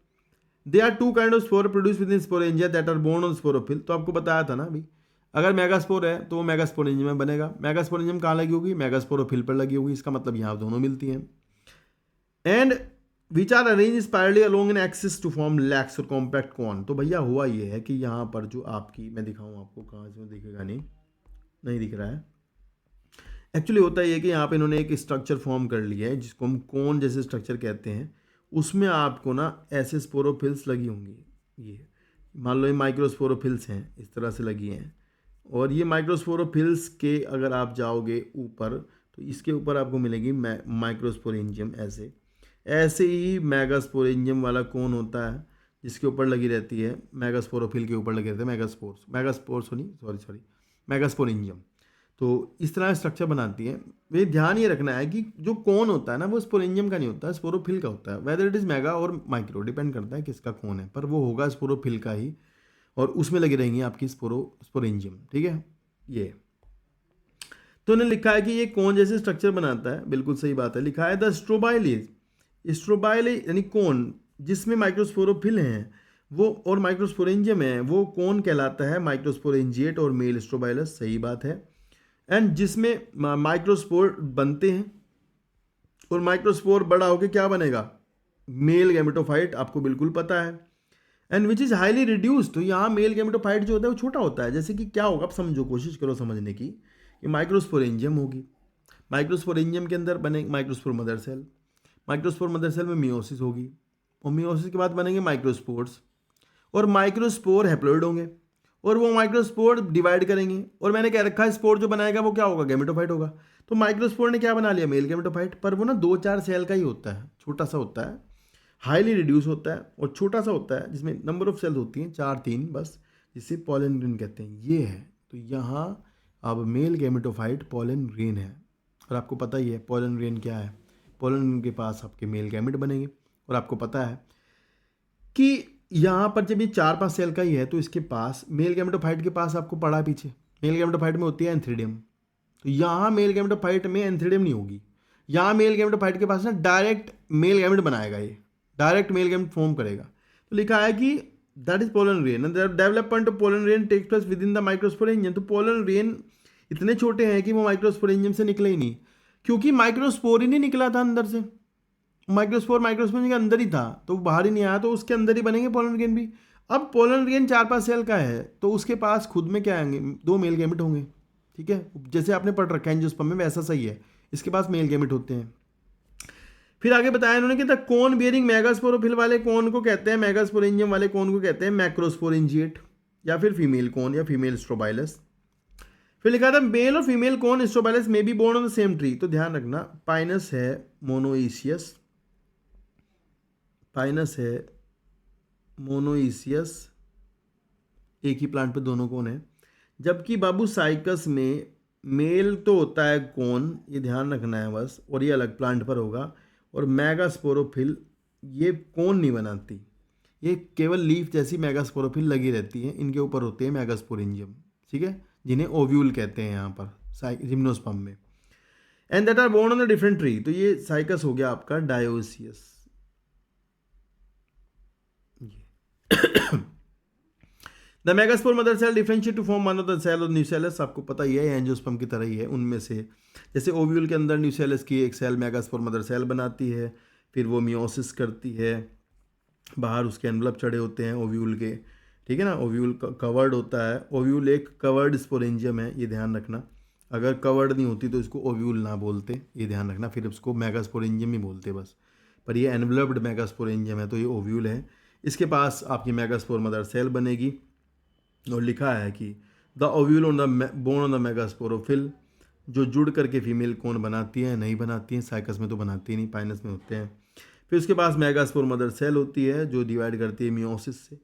They are two kind of spore produce within sporangia that are borne on sporophyll. तो आपको बताया था ना अभी, अगर मेगास्पोर है तो वो मेगास्पोरेंजियम में बनेगा। मेगास्पोरेंजियम कहाँ लगी होगी, मेगास्पोरोफिल पर लगी होगी, इसका मतलब यहाँ दोनों मिलती हैं। And which are arrange spirally along in axis to form lax और कॉम्पैक्ट कॉन। तो भैया हुआ ये है कि यहाँ पर जो आपकी, मैं दिखाऊँ आपको, कहाँ से दिखेगा, नहीं दिख रहा है। एक्चुअली होता ये है कि यहाँ पे इन्होंने एक स्ट्रक्चर फॉर्म कर लिया है जिसको हम कोन जैसे स्ट्रक्चर कहते हैं। उसमें आपको ना ऐसे स्पोरोफिल्स लगी होंगी, ये मान लो ये माइक्रोस्पोरोफिल्स हैं, इस तरह से लगी हैं। और ये माइक्रोस्पोरोफिल्स के अगर आप जाओगे ऊपर तो इसके ऊपर आपको मिलेगी माइक्रोस्पोरेंजियम। ऐसे ही मेगास्पोरेंजियम वाला कौन होता है जिसके ऊपर लगी रहती है, मेगास्पोरोफिल के ऊपर लगे रहते हैं मेगास्पोरेंजियम। तो इस तरह स्ट्रक्चर बनाती है। वे ध्यान ये रखना है कि जो कौन होता है ना वो स्पोरेंजियम का नहीं होता है, स्पोरोफिल का होता है। वेदर इट इज़ मेगा और माइक्रो, डिपेंड करता है किसका कौन है, पर वो होगा स्पोरोफिल का ही, और उसमें लगी रहेंगी आपकी स्पोरेंजियम, ठीक है। ये तो उन्होंने लिखा है कि ये कौन जैसे स्ट्रक्चर बनाता है, बिल्कुल सही बात है। लिखा है द स्ट्रोबाइल यानी कौन जिसमें माइक्रोस्पोरोफिल हैं वो और माइक्रोस्पोरेंजियम है, वो कौन कहलाता है, माइक्रोस्पोरेंजिएट और मेल स्ट्रोबाइलस, सही बात है। एंड जिसमें माइक्रोस्पोर बनते हैं और माइक्रोस्पोर बड़ा होकर क्या बनेगा, मेल गैमेटोफाइट, आपको बिल्कुल पता है। And which is highly reduce. तो यहाँ मेल गैमेटोफाइट जो होता है वो छोटा होता है। जैसे कि क्या होगा, आप समझो, कोशिश करो समझने की। कि माइक्रोस्पोरेंजियम होगी, माइक्रोस्पोरेंजियम के अंदर बने microspore mother cell, microspore mother cell में मियोसिस होगी, और मियोसिस के बाद बनेंगे माइक्रोस्पोर्स, और माइक्रोस्पोर हैप्लॉइड होंगे, और वो माइक्रोस्पोर डिवाइड करेंगे। और मैंने कह रखा है स्पोर जो बनाएगा वो क्या होगा, गैमेटोफाइट होगा। तो माइक्रोस्पोर ने क्या बना लिया, मेल गैमेटोफाइट। पर वो ना 2-4 सेल का ही होता है, छोटा सा होता है, हाईली रिड्यूस होता है और छोटा सा होता है, जिसमें नंबर ऑफ सेल्स होती हैं 4-3 बस, जिसे पॉलन ग्रेन कहते हैं। ये है, तो यहाँ अब मेल गैमेटोफाइट पॉलन ग्रेन है। और आपको पता ही है पॉलन ग्रेन क्या है, पॉलन ग्रेन के पास आपके मेल गैमेट बनेंगे। और आपको पता है कि यहाँ पर जब ये 4-5 सेल का ही है तो इसके पास मेल गैमेटोफाइट के पास आपको पढ़ा पीछे, मेल गैमेटोफाइट में होती है एंथ्रीडियम। तो यहाँ मेल गैमेटोफाइट में एंथ्रीडियम नहीं होगी, यहाँ मेल गैमेटोफाइट के पास ना डायरेक्ट मेल गैमेट बनाएगा, ये डायरेक्ट मेल गैमेट फॉर्म करेगा। तो लिखा है कि that is pollen grain and development of pollen grain takes place within the microsporangium. तो पोलन रेन इतने छोटे हैं कि वो माइक्रोस्पोरेंजियम से निकले ही नहीं, क्योंकि माइक्रोस्पोर ही नहीं निकला था अंदर से। माइक्रोस्पोर माइक्रोस्पोर के अंदर ही था, तो बाहर ही नहीं आया, तो उसके अंदर ही बनेंगे पोलन ग्रेन भी। अब पोलन ग्रेन 4-5 सेल का है तो उसके पास खुद में क्या आएंगे, 2 मेल गैमेट होंगे, ठीक है, जैसे आपने पढ़ रखा है एंजियोस्पर्म में वैसा सही है, इसके पास मेल गैमेट होते हैं। फिर आगे बताया इन्होंने कि द कोन बियरिंग मेगास्पोरोफिल वाले कोन को कहते हैं, मेगास्पोरेंजियम वाले कोन को कहते हैं मैक्रोस्पोरेंजिएट, या फिर फीमेल कोन या फीमेल स्ट्रोबाइलस। फिर लिखा था मेल और फीमेल कोन स्ट्रोबाइलस में be borne on the same tree. तो ध्यान रखना, पाइनस है मोनोइसियस, पाइनस है मोनोइसियस, एक ही प्लांट पे दोनों कोन है। जबकि बाबू साइकस में मेल तो होता है कोन, ये ध्यान रखना है बस, और ये अलग प्लांट पर होगा। और मेगास्पोरोफिल ये कोन नहीं बनाती, ये केवल लीफ जैसी मेगास्पोरोफिल लगी रहती है, इनके ऊपर होते हैं मेगास्पोरेंजियम, ठीक है, जिन्हें ओव्यूल कहते हैं यहाँ पर जिम्नोस्पर्म में। And that are borne on the different tree. तो ये साइकस हो गया आपका dioecious. The megaspore mother cell differentiate to form one of the cell और न्यूसेलस। आपको पता ही है एंजियोस्पर्म की तरह ही है, उनमें से जैसे ओव्यूल के अंदर न्यूसेलस की एक सेल मेगास्पोर मदर सेल बनाती है, फिर वो मियोसिस करती है, बाहर उसके एनवलप चढ़े होते हैं ओव्यूल के, ठीक है ना, ओव्यूल कवर्ड होता है। ओव्यूल एक कवर्ड स्पोरेंजियम है, ये ध्यान रखना, अगर कवर्ड नहीं होती तो इसको ओव्यूल ना बोलते, ये ध्यान रखना, फिर उसको मेगास्पोरेंजियम ही बोलते बस। पर ये एनवलप्ड मेगास्पोरेंजियम है तो ये ओव्यूल है। इसके पास आपकी मेगास्पोर मदर सेल बनेगी। और लिखा है कि the ovule on the bone on the megasporophyll, जो जुड़ करके फीमेल कौन बनाती है, नहीं बनाती हैं, साइकस में तो बनाती नहीं, पाइनस में होते हैं। फिर उसके पास मेगास्पोर मदर सेल होती है जो डिवाइड करती है मियोसिस से।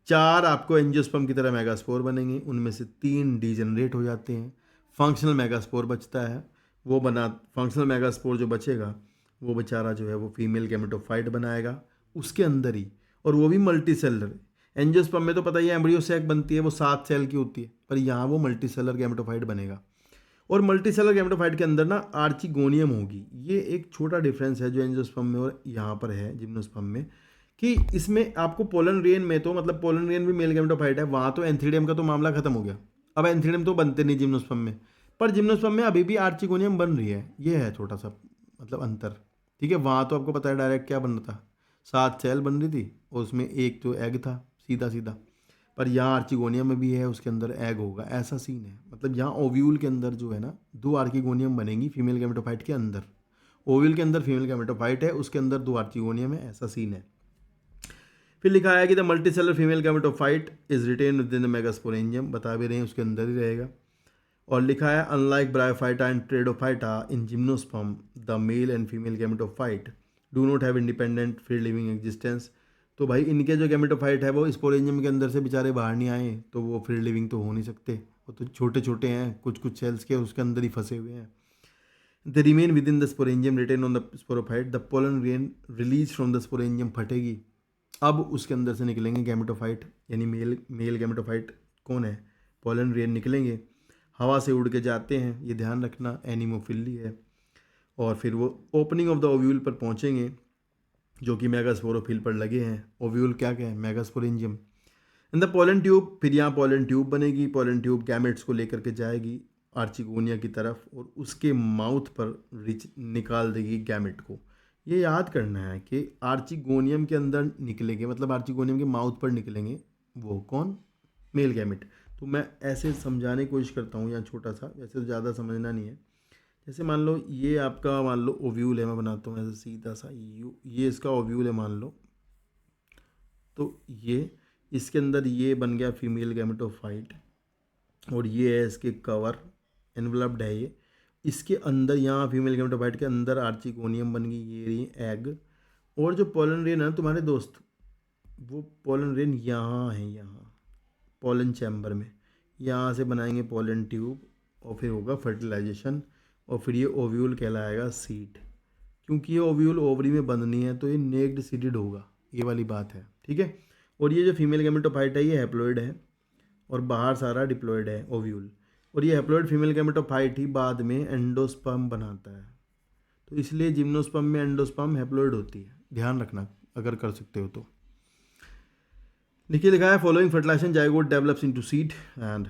4 आपको एंजियोस्पर्म की तरह मेगास्पोर बनेंगे, उनमें से 3 डीजनरेट हो जाते हैं, फंक्शनल मेगास्पोर बचता है। वो बना फंक्शनल मेगास्पोर जो बचेगा वो बेचारा जो है वो फीमेल गैमेटोफाइट बनाएगा उसके अंदर ही, और वो भी मल्टी सेलर। एंजियोस्पर्म में तो पता ही है एम्ब्रियो सैक बनती है, वो 7 सेल की होती है, पर यहाँ वो मल्टी सेलर गैमेटोफाइट बनेगा। और मल्टी सेलर गैमेटोफाइट के अंदर ना आर्चिगोनियम होगी। ये एक छोटा डिफरेंस है जो एंजियोस्पर्म में और यहाँ पर है जिम्नोस्पर्म में, कि इसमें आपको पोलन रेन में तो मतलब पोलन रेन भी मेल गैमेटोफाइट है, वहाँ तो एंथ्रीडियम का तो मामला खत्म हो गया। अब एंथ्रीडियम तो बनते नहीं जिम्नोस्पर्म में, पर जिम्नोस्पर्म में अभी भी आर्चिगोनियम बन रही है। ये है छोटा सा मतलब अंतर, ठीक है। वहाँ तो आपको पता है डायरेक्ट क्या बन रहा था, 7 सेल बन रही थी और उसमें एक तो एग था सीधा सीधा, पर यहाँ आर्चिगोनियम में भी है, उसके अंदर एग होगा, ऐसा सीन है। मतलब यहाँ ओव्यूल के अंदर जो है ना 2 आर्चिगोनियम बनेंगी फीमेल गैमेटोफाइट के अंदर। ओव्यूल के अंदर फीमेल गैमेटोफाइट है, उसके अंदर 2 आर्चिगोनियम है, ऐसा सीन है। फिर लिखा है कि the multicellular female gametophyte is retain within the megasporangium, बता भी रहे हैं उसके अंदर ही रहेगा। और लिखा है unlike Bryophyta and Pteridophyta in gymnosperm the male and female gametophyte do not have independent free living existence. तो भाई इनके जो गैमेटोफाइट है वो स्पोरेंजियम के अंदर से बेचारे बाहर नहीं आए, तो वो फ्री लिविंग तो हो नहीं सकते, वो तो छोटे छोटे हैं, कुछ कुछ सेल्स के उसके अंदर ही फंसे हुए हैं। The remain within the sporangium retain on the sporophyte, the pollen grain release from the sporangium फटेगी, अब उसके अंदर से निकलेंगे गैमेटोफाइट, यानी मेल गैमेटोफाइट कौन है, पोलन रेन निकलेंगे, हवा से उड़ के जाते हैं, ये ध्यान रखना, एनिमोफिली है। और फिर वो ओपनिंग ऑफ द ओव्यूल पर पहुँचेंगे जो कि मेगास्पोरोफिल पर लगे हैं। ओव्यूल क्या क्या है, megasporangium in the pollen tube, फिर यहाँ पोलन ट्यूब बनेगी, पोलन ट्यूब गैमेट्स को लेकर के जाएगी आर्चिगोनिया की तरफ और उसके माउथ पर रिच निकाल देगी गैमेट को। ये याद करना है कि आर्चिगोनियम के अंदर निकलेंगे, मतलब आर्चिगोनियम के माउथ पर निकलेंगे, वो कौन, मेल गैमेट। तो मैं ऐसे समझाने की कोशिश करता हूँ यहाँ छोटा सा, वैसे तो ज़्यादा समझना नहीं है। जैसे मान लो ये आपका मान लो ओव्यूल है, मैं बनाता हूँ ऐसे सीधा सा ये इसका ओव्यूल है मान लो, तो ये इसके अंदर ये बन गया फीमेल गैमेटोफाइट और ये है इसके कवर, एनवलप्ड है ये, इसके अंदर यहाँ फीमेल गैमेटोफाइट के अंदर आर्चिगोनियम बन गई, ये रही एग। और जो पोलन रेन है तुम्हारे दोस्त, वो पोलन रेन यहाँ है, यहाँ पोलन चैम्बर में, यहाँ से बनाएंगे पोलन ट्यूब और फिर होगा फर्टिलाइजेशन और फिर ये ओव्यूल कहलाएगा सीड। क्योंकि ये ओव्यूल ओवरी में बंद नहीं है तो ये नेक्ड सीडेड होगा, ये वाली बात है, ठीक है। और ये जो फीमेल गैमेटोफाइट है ये हैप्लॉइड है और बाहर सारा डिप्लॉइड है ओव्यूल, और ये हैप्लॉइड फीमेल गैमेटोफाइट ही बाद में एंडोस्पर्म बनाता है, तो इसलिए जिम्नोस्पर्म में एंडोस्पर्म हैप्लॉइड होती है, ध्यान रखना अगर कर सकते हो तो। देखिए लिखा है following fertilization zygote develops into seed and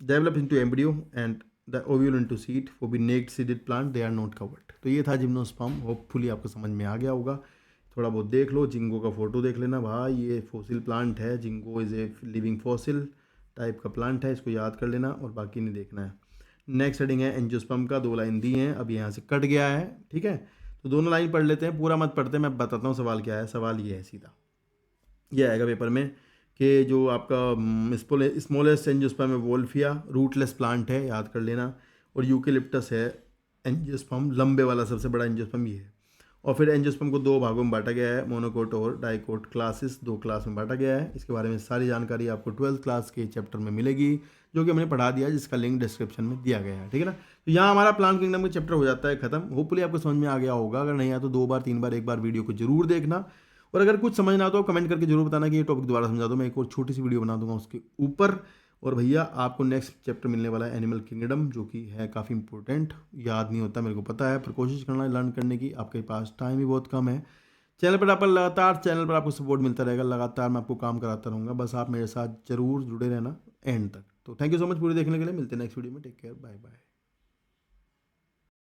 develop into embryo and the ovule into seed for be naked seeded plant they are not covered. तो ये था जिम्नोस्पर्म, होपफुली आपको समझ में आ गया होगा। थोड़ा बहुत देख लो, जिंगो का फोटो देख लेना भाई, ये फॉसिल प्लांट है, ginkgo is a living fossil type का प्लांट है, इसको याद कर लेना और बाकी नहीं देखना है। नेक्स्ट हेडिंग है एंजियोस्पर्म का, 2 लाइन दी हैं, अब यहाँ से कट गया है, ठीक है। तो दोनों लाइन पढ़ लेते हैं, पूरा मत पढ़ते, मैं बताता हूँ सवाल क्या है। सवाल ये है सीधा, ये आएगा पेपर में कि जो आपका स्मॉलेस्ट एंजियोस्पर्म है वोल्फिया, रूटलेस प्लांट है, याद कर लेना। और यूकेलिप्टस है एंजियोस्पर्म, लंबे वाला सबसे बड़ा एंजियोस्पर्म ये है। और फिर एंजियोस्पर्म को 2 भागों में बांटा गया है, मोनोकोट और डाइकोट क्लासेस, 2 क्लास में बांटा गया है। इसके बारे में सारी जानकारी आपको 12th क्लास के चैप्टर में मिलेगी जो कि हमने पढ़ा दिया, जिसका लिंक डिस्क्रिप्शन में दिया गया है, ठीक है ना। तो यहाँ हमारा प्लांट किंगडम का चैप्टर हो जाता है खत्म। होपफुली आपको समझ में आ गया होगा, अगर नहीं आया तो 2 बार 3 बार एक बार वीडियो को जरूर देखना, और अगर कुछ समझना हो तो कमेंट करके जरूर बताना कि ये टॉपिक दोबारा समझा दो, मैं एक और छोटी सी वीडियो बना दूंगा उसके ऊपर। और भैया आपको नेक्स्ट चैप्टर मिलने वाला है एनिमल किंगडम, जो कि है काफ़ी इंपॉर्टेंट, याद नहीं होता मेरे को पता है, पर कोशिश करना लर्न करने की, आपके पास टाइम भी बहुत कम है। चैनल पर आपको सपोर्ट मिलता रहेगा, लगातार मैं आपको काम कराता रहूँगा, बस आप मेरे साथ जरूर जुड़े रहना एंड तक। तो थैंक यू सो मच पूरी देखने के लिए, मिलते हैं नेक्स्ट वीडियो में, टेक केयर, बाय बाय।